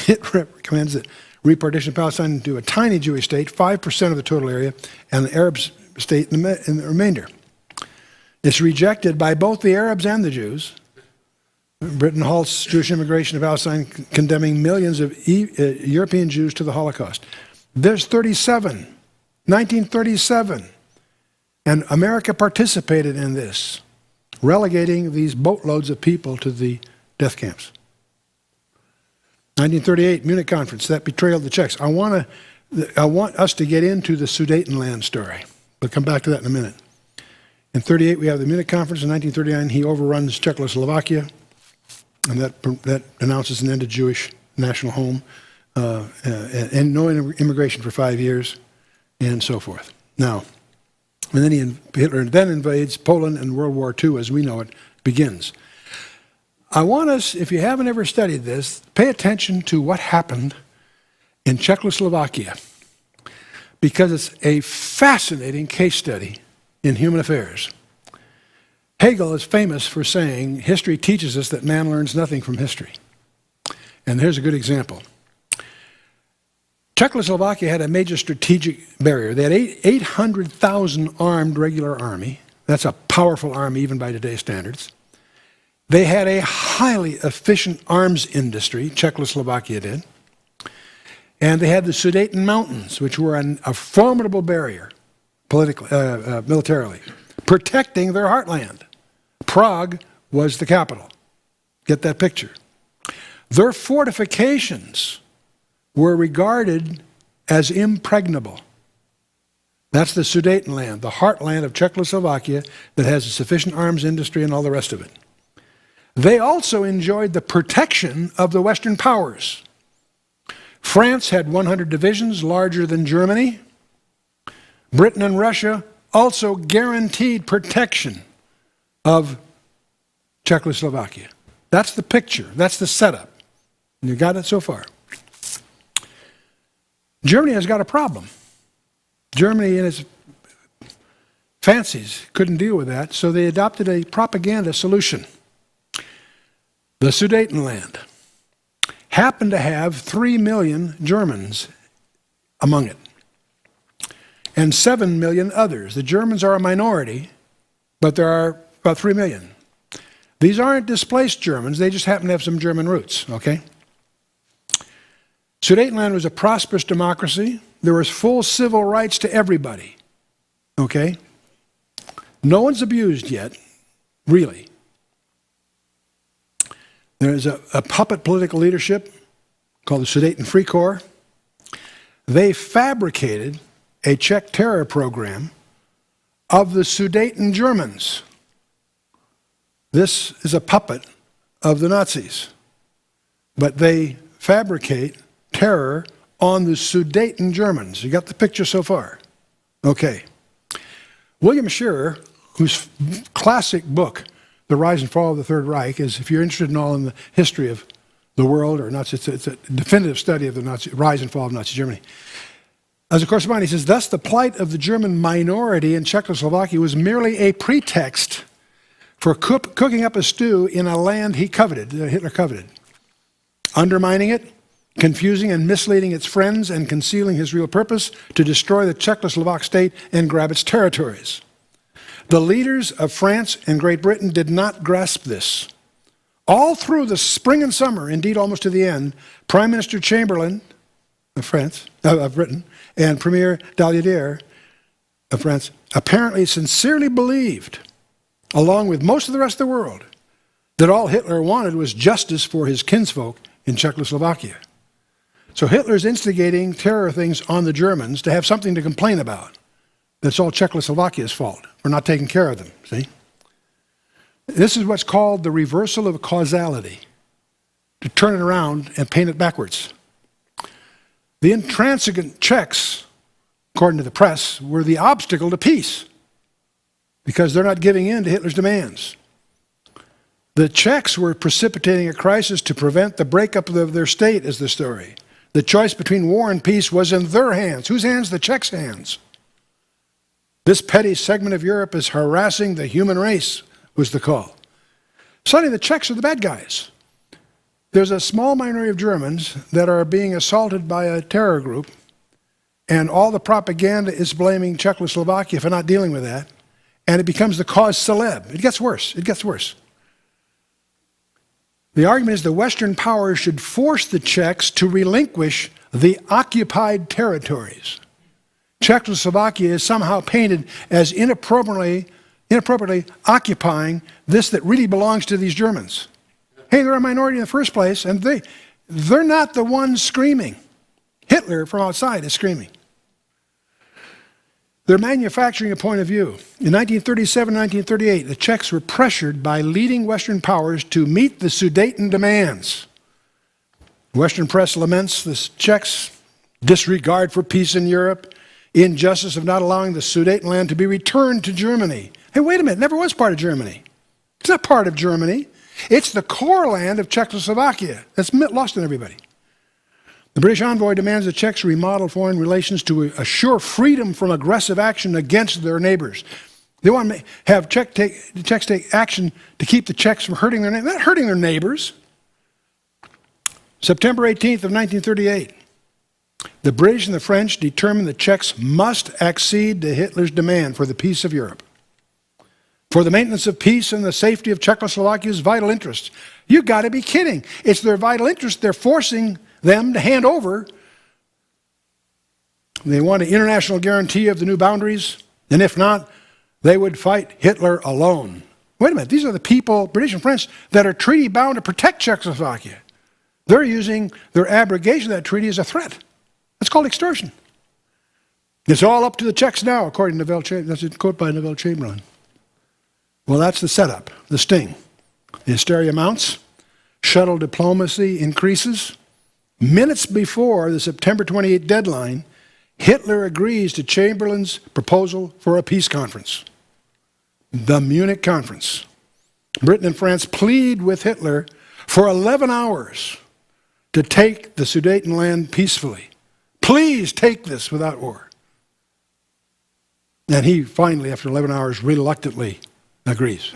It recommends that repartition of Palestine into a tiny Jewish state, 5% of the total area, and the Arab state in the remainder. It's rejected by both the Arabs and the Jews. Britain halts Jewish immigration to Palestine, condemning millions of European Jews to the Holocaust. There's 1937. And America participated in this, relegating these boatloads of people to the death camps. 1938, Munich Conference, that betrayal of the Czechs. I want us to get into the Sudetenland story. We'll come back to that in a minute. In 1938, we have the Munich Conference. In 1939, he overruns Czechoslovakia, and that announces an end to Jewish national home, and no immigration for 5 years, and so forth. Now, and then Hitler then invades Poland, and World War II, as we know it, begins. I want us, if you haven't ever studied this, pay attention to what happened in Czechoslovakia, because it's a fascinating case study in human affairs. Hegel is famous for saying, history teaches us that man learns nothing from history. And here's a good example. Czechoslovakia had a major strategic barrier. They had 800,000 armed regular army. That's a powerful army even by today's standards. They had a highly efficient arms industry, Czechoslovakia did. And they had the Sudeten Mountains, which were a formidable barrier politically, militarily, protecting their heartland. Prague was the capital. Get that picture. Their fortifications were regarded as impregnable. That's the Sudetenland, the heartland of Czechoslovakia that has a sufficient arms industry and all the rest of it. They also enjoyed the protection of the Western powers. France had 100 divisions larger than Germany. Britain and Russia also guaranteed protection of Czechoslovakia. That's the picture. That's the setup. You got it so far? Germany has got a problem. Germany, in its fancies, couldn't deal with that, so they adopted a propaganda solution. The Sudetenland happened to have 3 million Germans among it, and 7 million others. The Germans are a minority, but there are about 3 million. These aren't displaced Germans, they just happen to have some German roots, okay? Sudetenland was a prosperous democracy. There was full civil rights to everybody, okay? No one's abused yet, really. There's a puppet political leadership called the Sudeten Free Corps. They fabricated a Czech terror program of the Sudeten Germans. This is a puppet of the Nazis, but they fabricate terror on the Sudeten Germans. You got the picture so far? Okay. William Scherer, whose classic book, The Rise and Fall of the Third Reich, is, if you're interested in all in the history of the world, or Nazi, it's a definitive study of the rise and fall of Nazi Germany. As a correspondent, he says, thus the plight of the German minority in Czechoslovakia was merely a pretext for cooking up a stew in a land he coveted, Hitler coveted, undermining it, confusing and misleading its friends, and concealing his real purpose to destroy the Czechoslovak state and grab its territories. The leaders of France and Great Britain did not grasp this. All through the spring and summer, indeed almost to the end, Prime Minister Chamberlain of Britain and Premier Daladier of France apparently sincerely believed, along with most of the rest of the world, that all Hitler wanted was justice for his kinsfolk in Czechoslovakia. So Hitler's instigating terror things on the Germans to have something to complain about. That's all Czechoslovakia's fault for not taking care of them, see? This is what's called the reversal of causality, to turn it around and paint it backwards. The intransigent Czechs, according to the press, were the obstacle to peace because they're not giving in to Hitler's demands. The Czechs were precipitating a crisis to prevent the breakup of their state, is the story. The choice between war and peace was in their hands. Whose hands? The Czechs' hands. This petty segment of Europe is harassing the human race, was the call. Suddenly the Czechs are the bad guys. There's a small minority of Germans that are being assaulted by a terror group, and all the propaganda is blaming Czechoslovakia for not dealing with that, and it becomes the cause célèbre. It gets worse. It gets worse. The argument is the Western powers should force the Czechs to relinquish the occupied territories. Czechoslovakia is somehow painted as inappropriately occupying this that really belongs to these Germans. Hey, they're a minority in the first place, and they're not the ones screaming. Hitler from outside is screaming. Their manufacturing point of view. In 1937, 1938, the Czechs were pressured by leading Western powers to meet the Sudeten demands. Western press laments the Czechs' disregard for peace in Europe, injustice of not allowing the Sudetenland to be returned to Germany. Hey, wait a minute, it never was part of Germany. It's not part of Germany. It's the core land of Czechoslovakia. That's lost on everybody. The British envoy demands the Czechs remodel foreign relations to assure freedom from aggressive action against their neighbors. They want to have the Czechs take action to keep the Czechs from hurting their neighbors. Not hurting their neighbors. September 18th of 1938, the British and the French determined the Czechs must accede to Hitler's demand for the peace of Europe, for the maintenance of peace and the safety of Czechoslovakia's vital interests. You've got to be kidding. It's their vital interest. They're forcing them to hand over. They want an international guarantee of the new boundaries, and if not, they would fight Hitler alone. Wait a minute, these are the people, British and French, that are treaty bound to protect Czechoslovakia. They're using their abrogation of that treaty as a threat. That's called extortion. It's all up to the Czechs now, according to Neville Chamberlain. That's a quote by Neville Chamberlain. Well, that's the setup, the sting. The hysteria mounts, shuttle diplomacy increases. Minutes before the September 28 deadline, Hitler agrees to Chamberlain's proposal for a peace conference, the Munich Conference. Britain and France plead with Hitler for 11 hours to take the Sudetenland peacefully. Please take this without war. And he finally, after 11 hours, reluctantly agrees.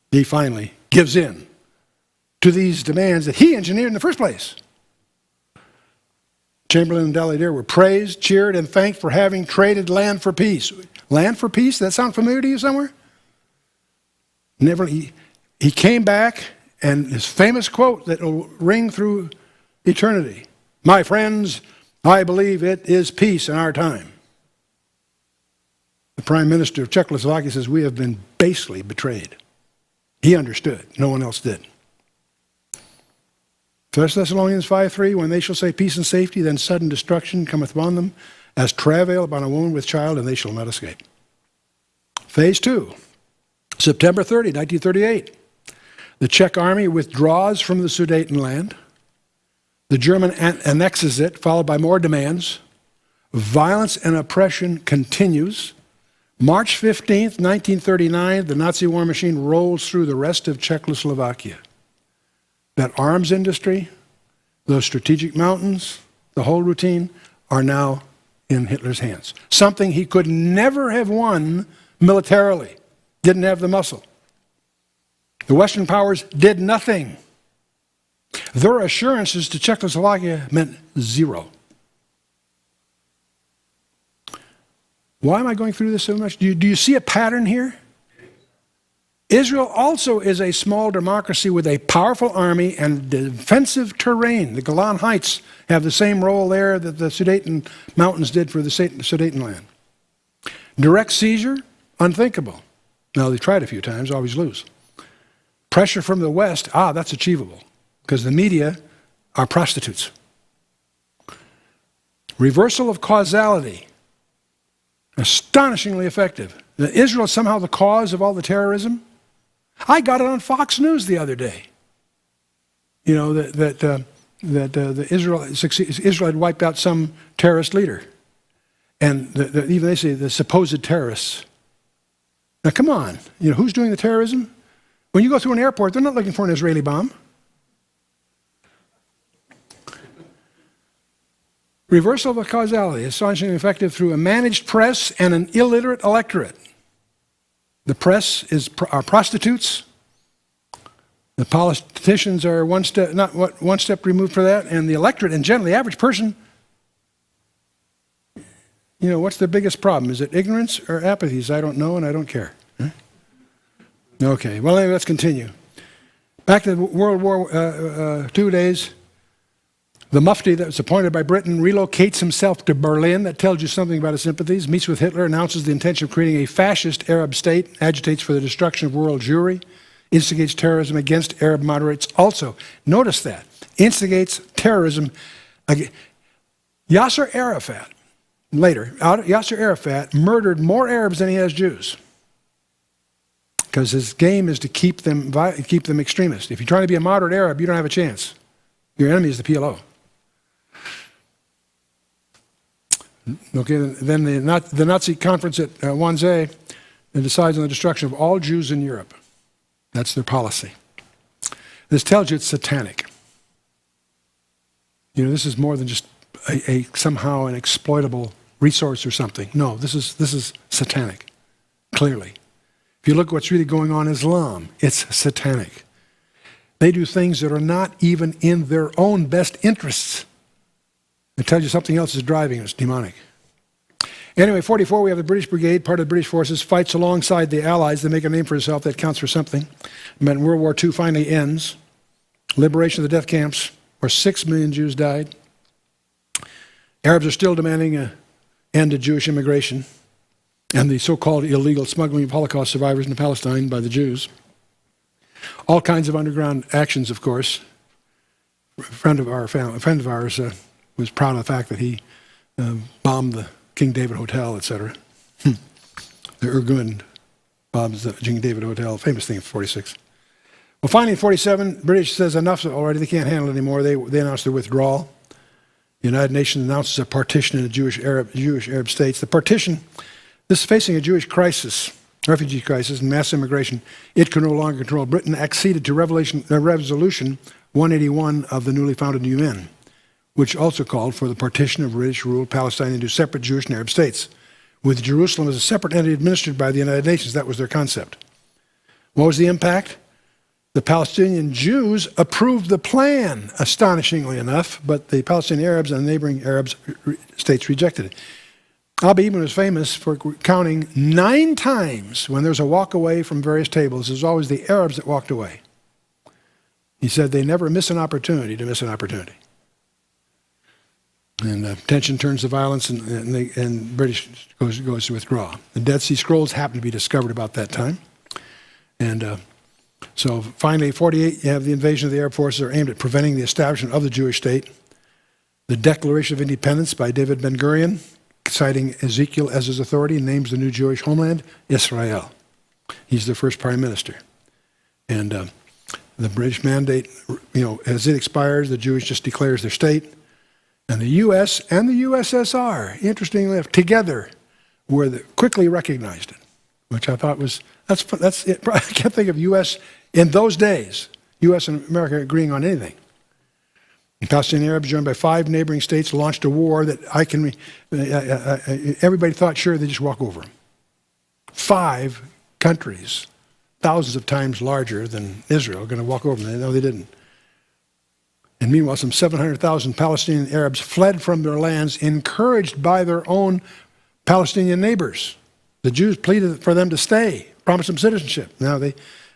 He finally gives in to these demands that he engineered in the first place. Chamberlain and Daladier were praised, cheered, and thanked for having traded land for peace. Land for peace? That sound familiar to you somewhere? Never. He came back, and his famous quote that will ring through eternity: "My friends, I believe it is peace in our time." The Prime Minister of Czechoslovakia says, "We have been basely betrayed." He understood. No one else did. 1 Thessalonians 5:3, when they shall say peace and safety, then sudden destruction cometh upon them, as travail upon a woman with child, and they shall not escape. Phase 2, September 30, 1938. The Czech army withdraws from the Sudetenland. The German annexes it, followed by more demands. Violence and oppression continues. March 15th, 1939, the Nazi war machine rolls through the rest of Czechoslovakia. That arms industry, those strategic mountains, the whole routine are now in Hitler's hands. Something he could never have won militarily. Didn't have the muscle. The Western powers did nothing. Their assurances to Czechoslovakia meant zero. Why am I going through this so much? Do you see a pattern here? Israel also is a small democracy with a powerful army and defensive terrain. The Golan Heights have the same role there that the Sudeten Mountains did for the Sudetenland. Direct seizure, unthinkable. Now, they tried a few times, always lose. Pressure from the West, that's achievable, because the media are prostitutes. Reversal of causality, astonishingly effective. Israel is somehow the cause of all the terrorism. I got it on Fox News the other day. You know, Israel had wiped out some terrorist leader. And even they say the supposed terrorists. Now, come on. You know, who's doing the terrorism? When you go through an airport, they're not looking for an Israeli bomb. Reversal of causality, astonishingly effective through a managed press and an illiterate electorate. The press are prostitutes. The politicians are one step removed from that, and the electorate, and generally the average person, you know, what's the biggest problem? Is it ignorance or apathy? I don't know and I don't care. Huh? Okay, well, anyway, let's continue. Back to the World War II days. The Mufti that was appointed by Britain relocates himself to Berlin. That tells you something about his sympathies. Meets with Hitler, announces the intention of creating a fascist Arab state, agitates for the destruction of world Jewry, instigates terrorism against Arab moderates. Also, notice that, instigates terrorism against Yasser Arafat, later, Yasser Arafat murdered more Arabs than he has Jews. Because his game is to keep them extremist. If you're trying to be a moderate Arab, you don't have a chance. Your enemy is the PLO. Okay, then the Nazi conference at Wannsee decides on the destruction of all Jews in Europe. That's their policy. This tells you it's satanic. You know, this is more than just somehow an exploitable resource or something. No, this is satanic, clearly. If you look at what's really going on in Islam, it's satanic. They do things that are not even in their own best interests. It tells you something else is driving it. It's demonic. Anyway, 44, we have the British Brigade, part of the British forces, fights alongside the Allies. They make a name for itself. That counts for something. But World War II finally ends. Liberation of the death camps, where 6 million Jews died. Arabs are still demanding an end to Jewish immigration and the so-called illegal smuggling of Holocaust survivors into Palestine by the Jews. All kinds of underground actions, of course. A friend of ours was proud of the fact that he bombed the King David Hotel, etc. The Irgun bombs the King David Hotel, famous thing in 46. Well, finally in 47, British says enough already. They can't handle it anymore. They announced their withdrawal. The United Nations announces a partition in the Jewish Arab states. The partition, this is facing a Jewish crisis, refugee crisis, and mass immigration. It could no longer control. Britain acceded to Resolution 181 of the newly founded UN, which also called for the partition of British-ruled Palestine into separate Jewish and Arab states, with Jerusalem as a separate entity administered by the United Nations. That was their concept. What was the impact? The Palestinian Jews approved the plan, astonishingly enough, but the Palestinian Arabs and neighboring Arab states rejected it. Abi Ibn was famous for counting 9 times when there's a walk away from various tables. It was always the Arabs that walked away. He said they never miss an opportunity to miss an opportunity. And tension turns to violence, and British goes to withdraw. The Dead Sea Scrolls happened to be discovered about that time. And so finally, 48, you have the invasion of the Arab forces are aimed at preventing the establishment of the Jewish state. The Declaration of Independence by David Ben-Gurion, citing Ezekiel as his authority, names the new Jewish homeland, Israel. He's the first prime minister. And the British mandate, as it expires, the Jews just declares their state. And the U.S. and the USSR, interestingly enough, together quickly recognized it, which I thought was, that's it. I can't think of U.S. in those days, U.S. and America agreeing on anything. The Palestinian Arabs, joined by 5 neighboring states, launched a war that everybody thought, sure, they just walk over them. 5 countries, thousands of times larger than Israel, going to walk over them. No, they didn't. And meanwhile, some 700,000 Palestinian Arabs fled from their lands, encouraged by their own Palestinian neighbors. The Jews pleaded for them to stay, promised them citizenship. Now they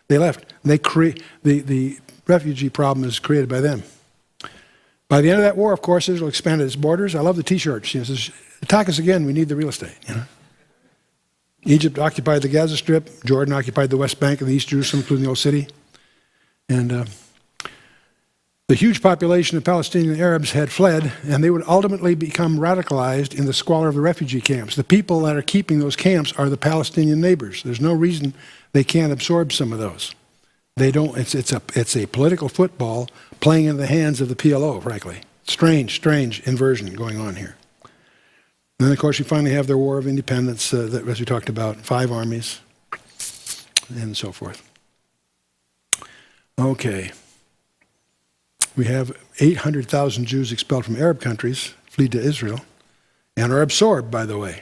left. The refugee problem is created by them. By the end of that war, of course, Israel expanded its borders. I love the T-shirts. It says, attack us again, we need the real estate. Egypt occupied the Gaza Strip. Jordan occupied the West Bank and the East Jerusalem, including the Old City. And the huge population of Palestinian Arabs had fled, and they would ultimately become radicalized in the squalor of the refugee camps. The people that are keeping those camps are the Palestinian neighbors. There's no reason they can't absorb some of those. They don't. It's a political football playing in the hands of the PLO, frankly. Strange inversion going on here. And then, of course, you finally have their War of Independence, that, as we talked about, 5 armies, and so forth. Okay. We have 800,000 Jews expelled from Arab countries, flee to Israel, and are absorbed, by the way.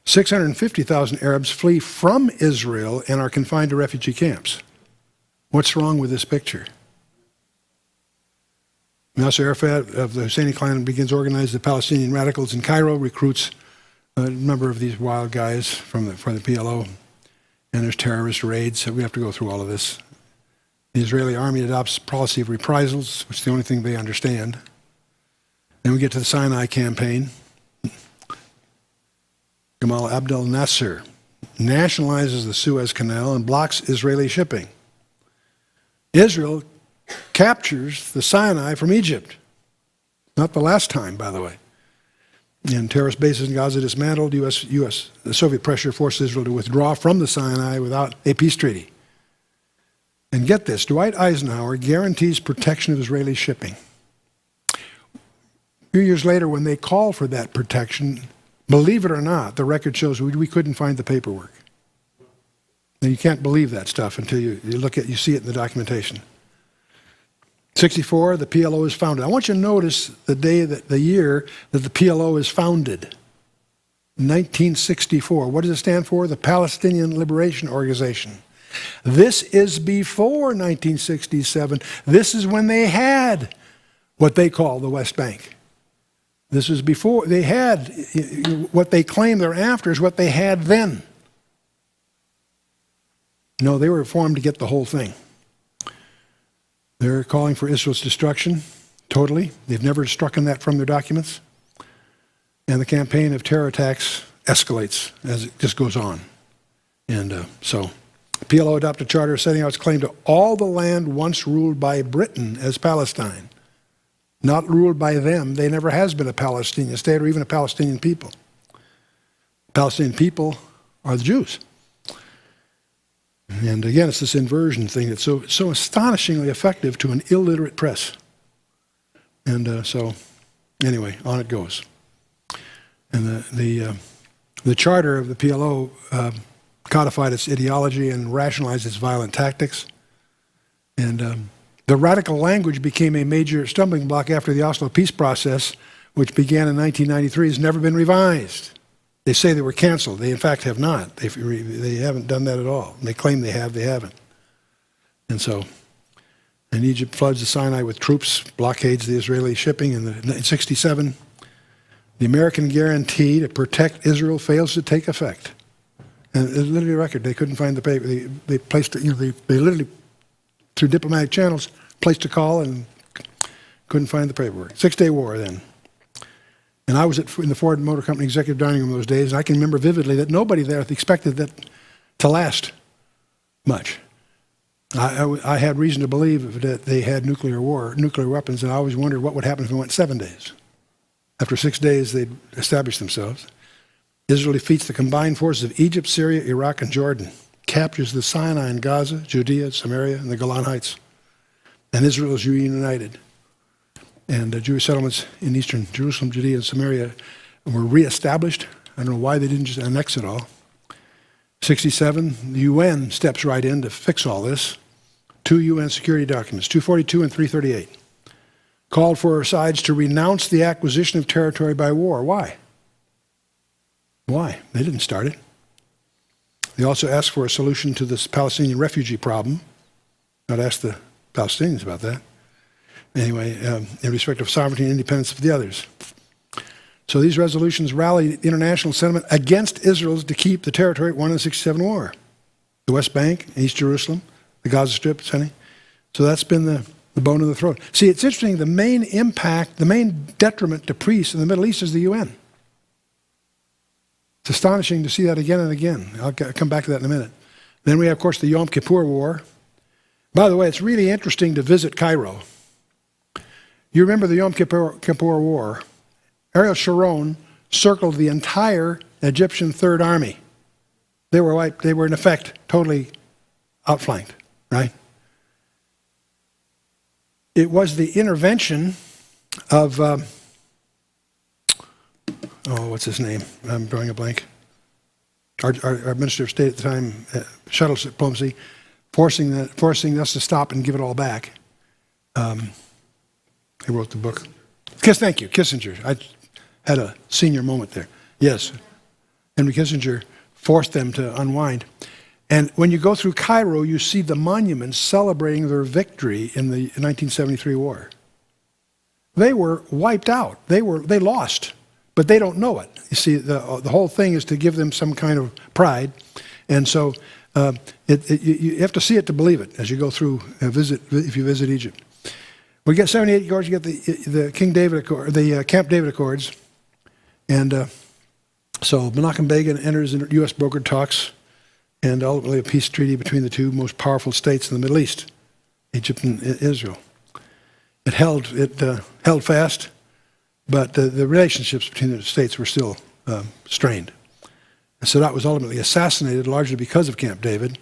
650,000 Arabs flee from Israel and are confined to refugee camps. What's wrong with this picture? Yasser Arafat of the Husseini clan begins organizing the Palestinian radicals in Cairo, recruits a number of these wild guys for the PLO, and there's terrorist raids, so we have to go through all of this. The Israeli army adopts a policy of reprisals, which is the only thing they understand. Then we get to the Sinai campaign. Gamal Abdel Nasser nationalizes the Suez Canal and blocks Israeli shipping. Israel captures the Sinai from Egypt. Not the last time, by the way. And terrorist bases in Gaza dismantled. The Soviet pressure forced Israel to withdraw from the Sinai without a peace treaty. And get this, Dwight Eisenhower guarantees protection of Israeli shipping. A few years later, when they called for that protection, believe it or not, the record shows we couldn't find the paperwork. And you can't believe that stuff until you see it in the documentation. 64, the PLO is founded. I want you to notice the year that the PLO is founded. 1964. What does it stand for? The Palestinian Liberation Organization. This is before 1967. This is when they had what they call the West Bank. This is before they had what they claim they're after is what they had then. No, they were formed to get the whole thing. They're calling for Israel's destruction, totally. They've never struck on that from their documents. And the campaign of terror attacks escalates as it just goes on. And so the PLO adopted a charter setting out its claim to all the land once ruled by Britain as Palestine. Not ruled by them. There never has been a Palestinian state or even a Palestinian people. Palestinian people are the Jews. And again, it's this inversion thing that's so astonishingly effective to an illiterate press. And so, anyway, on it goes. And the charter of the PLO codified its ideology and rationalized its violent tactics. And the radical language became a major stumbling block after the Oslo peace process, which began in 1993, has never been revised. They say they were canceled. They, in fact, have not. They haven't done that at all. They claim they have. They haven't. And so, and Egypt floods the Sinai with troops, blockades the Israeli shipping. In 1967, the American guarantee to protect Israel fails to take effect. And it's literally a record. They couldn't find the paper. They placed it, they literally, through diplomatic channels, placed a call and couldn't find the paperwork. 6-Day War then. And I was in the Ford Motor Company executive dining room those days, and I can remember vividly that nobody there expected that to last much. I had reason to believe that they had nuclear weapons, and I always wondered what would happen if it went 7 days. After 6 days, they'd established themselves. Israel defeats the combined forces of Egypt, Syria, Iraq, and Jordan, captures the Sinai and Gaza, Judea, Samaria, and the Golan Heights. And Israel is reunited. And Jewish settlements in eastern Jerusalem, Judea, and Samaria were reestablished. I don't know why they didn't just annex it all. 67, the UN steps right in to fix all this. 2 UN security documents, 242 and 338, called for sides to renounce the acquisition of territory by war. Why? Why? They didn't start it. They also asked for a solution to this Palestinian refugee problem. Not ask the Palestinians about that. Anyway, in respect of sovereignty and independence of the others. So these resolutions rallied international sentiment against Israel to keep the territory it won in the 67 war. The West Bank, East Jerusalem, the Gaza Strip, So that's been the bone in the throat. See, it's interesting, the main impact, the main detriment to priests in the Middle East is the UN. It's astonishing to see that again and again. I'll come back to that in a minute. Then we have, of course, the Yom Kippur War. By the way, it's really interesting to visit Cairo. You remember the Yom Kippur War. Ariel Sharon circled the entire Egyptian Third Army. They were wiped. They were, in effect, totally outflanked, right? It was the intervention of, what's his name? I'm drawing a blank. Our Minister of State at the time, shuttle diplomacy, forcing us to stop and give it all back. He wrote the book. Thank you, Kissinger. I had a senior moment there. Yes. Henry Kissinger forced them to unwind. And when you go through Cairo, you see the monuments celebrating their victory in the 1973 war. They were wiped out. They lost, but they don't know it. You see, the whole thing is to give them some kind of pride. And so you have to see it to believe it as you go through if you visit Egypt. We get 78 Accords, you get the King David Accord, the Camp David Accords. And so Menachem Begin enters in U.S. brokered talks and ultimately a peace treaty between the two most powerful states in the Middle but the relationships between the states were still strained. And Sadat was ultimately assassinated largely because of Camp David,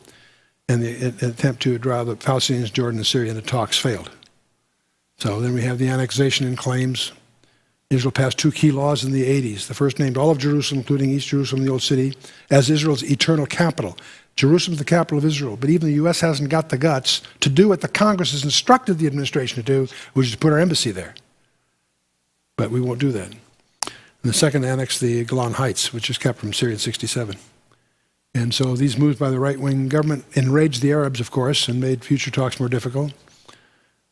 and the attempt to draw the Palestinians, Jordan, and Syria into talks failed. So then we have the annexation and claims. Israel passed 2 key laws in the 80s. The first named all of Jerusalem, including East Jerusalem, the Old City, as Israel's eternal capital. Jerusalem is the capital of Israel, but even the U.S. hasn't got the guts to do what the Congress has instructed the administration to do, which is to put our embassy there. But we won't do that. And the second annexed the Golan Heights, which is kept from Syria in 1967. And so these moves by the right-wing government enraged the Arabs, of course, and made future talks more difficult.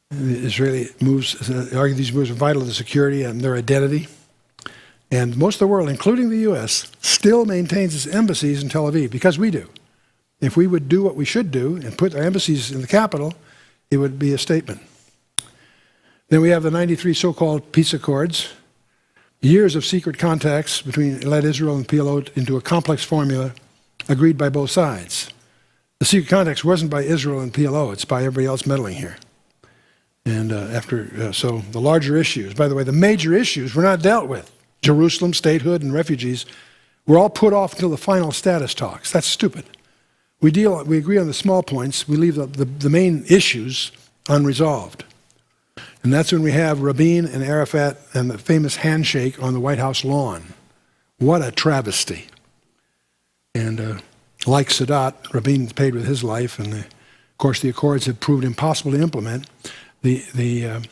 The Israeli moves argue these moves are vital to the security and their identity. And most of the world, including the U.S., still maintains its embassies in Tel Aviv, because we do. If we would do what we should do and put our embassies in the capital, it would be a statement. Then we have the 93 so-called peace accords. Years of secret contacts led Israel and PLO into a complex formula agreed by both sides. The secret contacts wasn't by Israel and PLO, it's by everybody else meddling here. And so the larger issues, by the way, the major issues were not dealt with. Jerusalem, statehood, and refugees were all put off until the final status talks. That's stupid. We agree on the small points, we leave the main issues unresolved. And that's when we have Rabin and Arafat and the famous handshake on the White House lawn. What a travesty. And like Sadat, Rabin paid with his life, and of course the accords have proved impossible to implement. The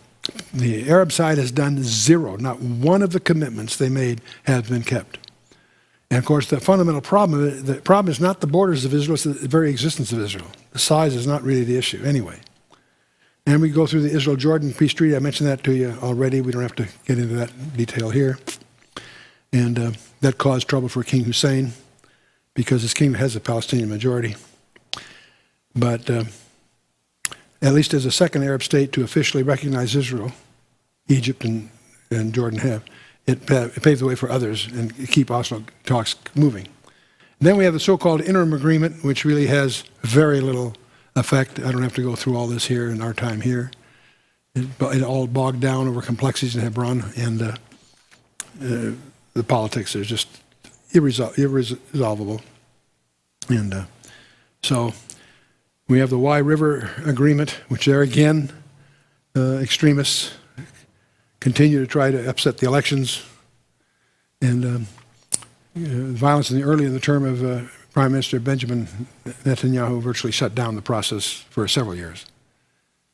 Arab side has done zero. Not one of the commitments they made has been kept. And of course the fundamental problem is not the borders of Israel, it's the very existence of Israel. The size is not really the issue anyway. And we go through the Israel-Jordan peace treaty. I mentioned that to you already. We don't have to get into that detail here. And that caused trouble for King Hussein because his kingdom has a Palestinian majority. But at least as a second Arab state to officially recognize Israel, Egypt and Jordan have, it paved the way for others and keep Oslo talks moving. And then we have the so-called interim agreement, which really has very little effect. I don't have to go through all this here in our time here. It all bogged down over complexities in Hebron, and the politics are just irresolvable. And so we have the Y River Agreement, which there again, extremists continue to try to upset the elections. And violence early in the term of Prime Minister Benjamin Netanyahu virtually shut down the process for several years.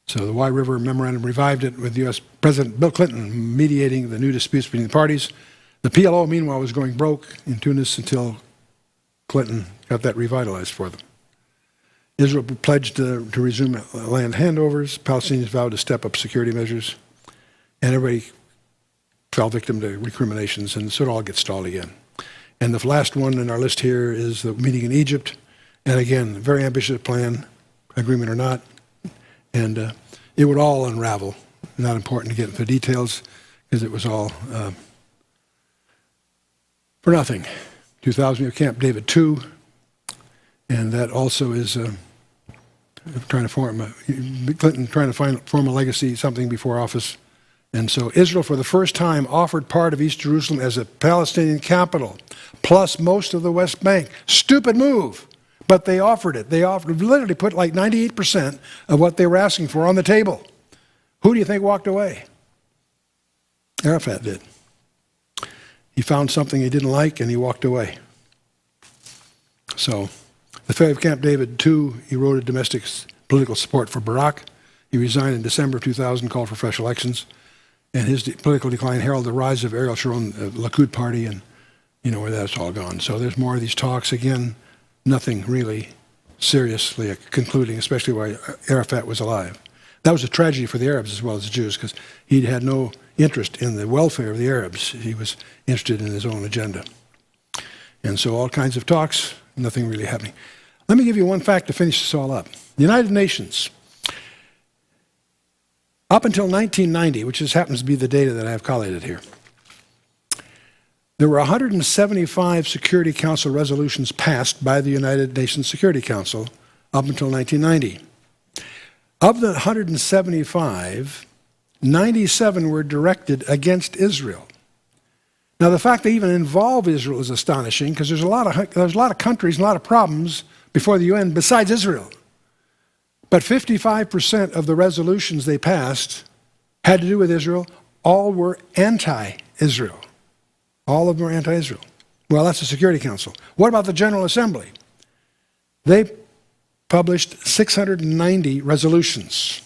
So the Y River Memorandum revived it with U.S. President Bill Clinton mediating the new disputes between the parties. The PLO, meanwhile, was going broke in Tunis until Clinton got that revitalized for them. Israel pledged to resume land handovers. Palestinians vowed to step up security measures. And everybody fell victim to recriminations, and so it all gets stalled again. And the last one in our list here is the meeting in Egypt. And again, very ambitious plan, agreement or not. And it would all unravel. Not important to get into the details because it was all for nothing. 2000, we have Camp David II. And that also is Clinton trying to form a legacy, something before office. And so Israel, for the first time, offered part of East Jerusalem as a Palestinian capital, plus most of the West Bank. Stupid move, but they offered it. They literally put like 98% of what they were asking for on the table. Who do you think walked away? Arafat did. He found something he didn't like, and he walked away. So the failure of Camp David II eroded domestic political support for Barak. He resigned in December of 2000, called for fresh elections. And his political decline heralded the rise of Ariel Sharon, the Likud party, and you know where that's all gone. So there's more of these talks. Again, nothing really seriously concluding, especially while Arafat was alive. That was a tragedy for the Arabs as well as the Jews, because he had no interest in the welfare of the Arabs. He was interested in his own agenda. And so all kinds of talks, nothing really happening. Let me give you one fact to finish this all up. The United Nations, up until 1990, which just happens to be the data that I have collated here, there were 175 Security Council resolutions passed by the United Nations Security Council up until 1990. Of the 175, 97 were directed against Israel. Now, the fact they even involve Israel is astonishing because there's a lot of countries, a lot of problems before the UN besides Israel. But 55% of the resolutions they passed had to do with Israel. All were anti-Israel. All of them were anti-Israel. Well, that's the Security Council. What about the General Assembly? They published 690 resolutions.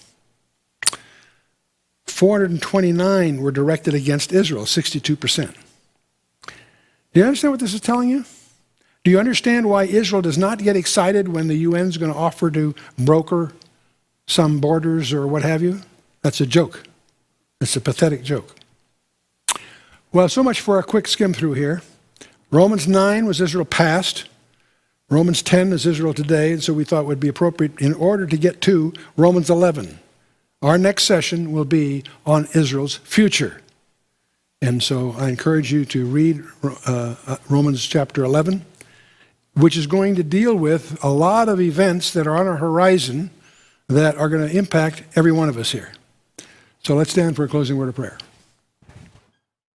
429 were directed against Israel, 62%. Do you understand what this is telling you? Do you understand why Israel does not get excited when the UN is going to offer to broker some borders or what have you? That's a joke. It's a pathetic joke. Well, so much for a quick skim through here. Romans 9 was Israel past. Romans 10 is Israel today, and so we thought it would be appropriate in order to get to Romans 11. Our next session will be on Israel's future. And so I encourage you to read Romans chapter 11, which is going to deal with a lot of events that are on our horizon that are going to impact every one of us here. So let's stand for a closing word of prayer.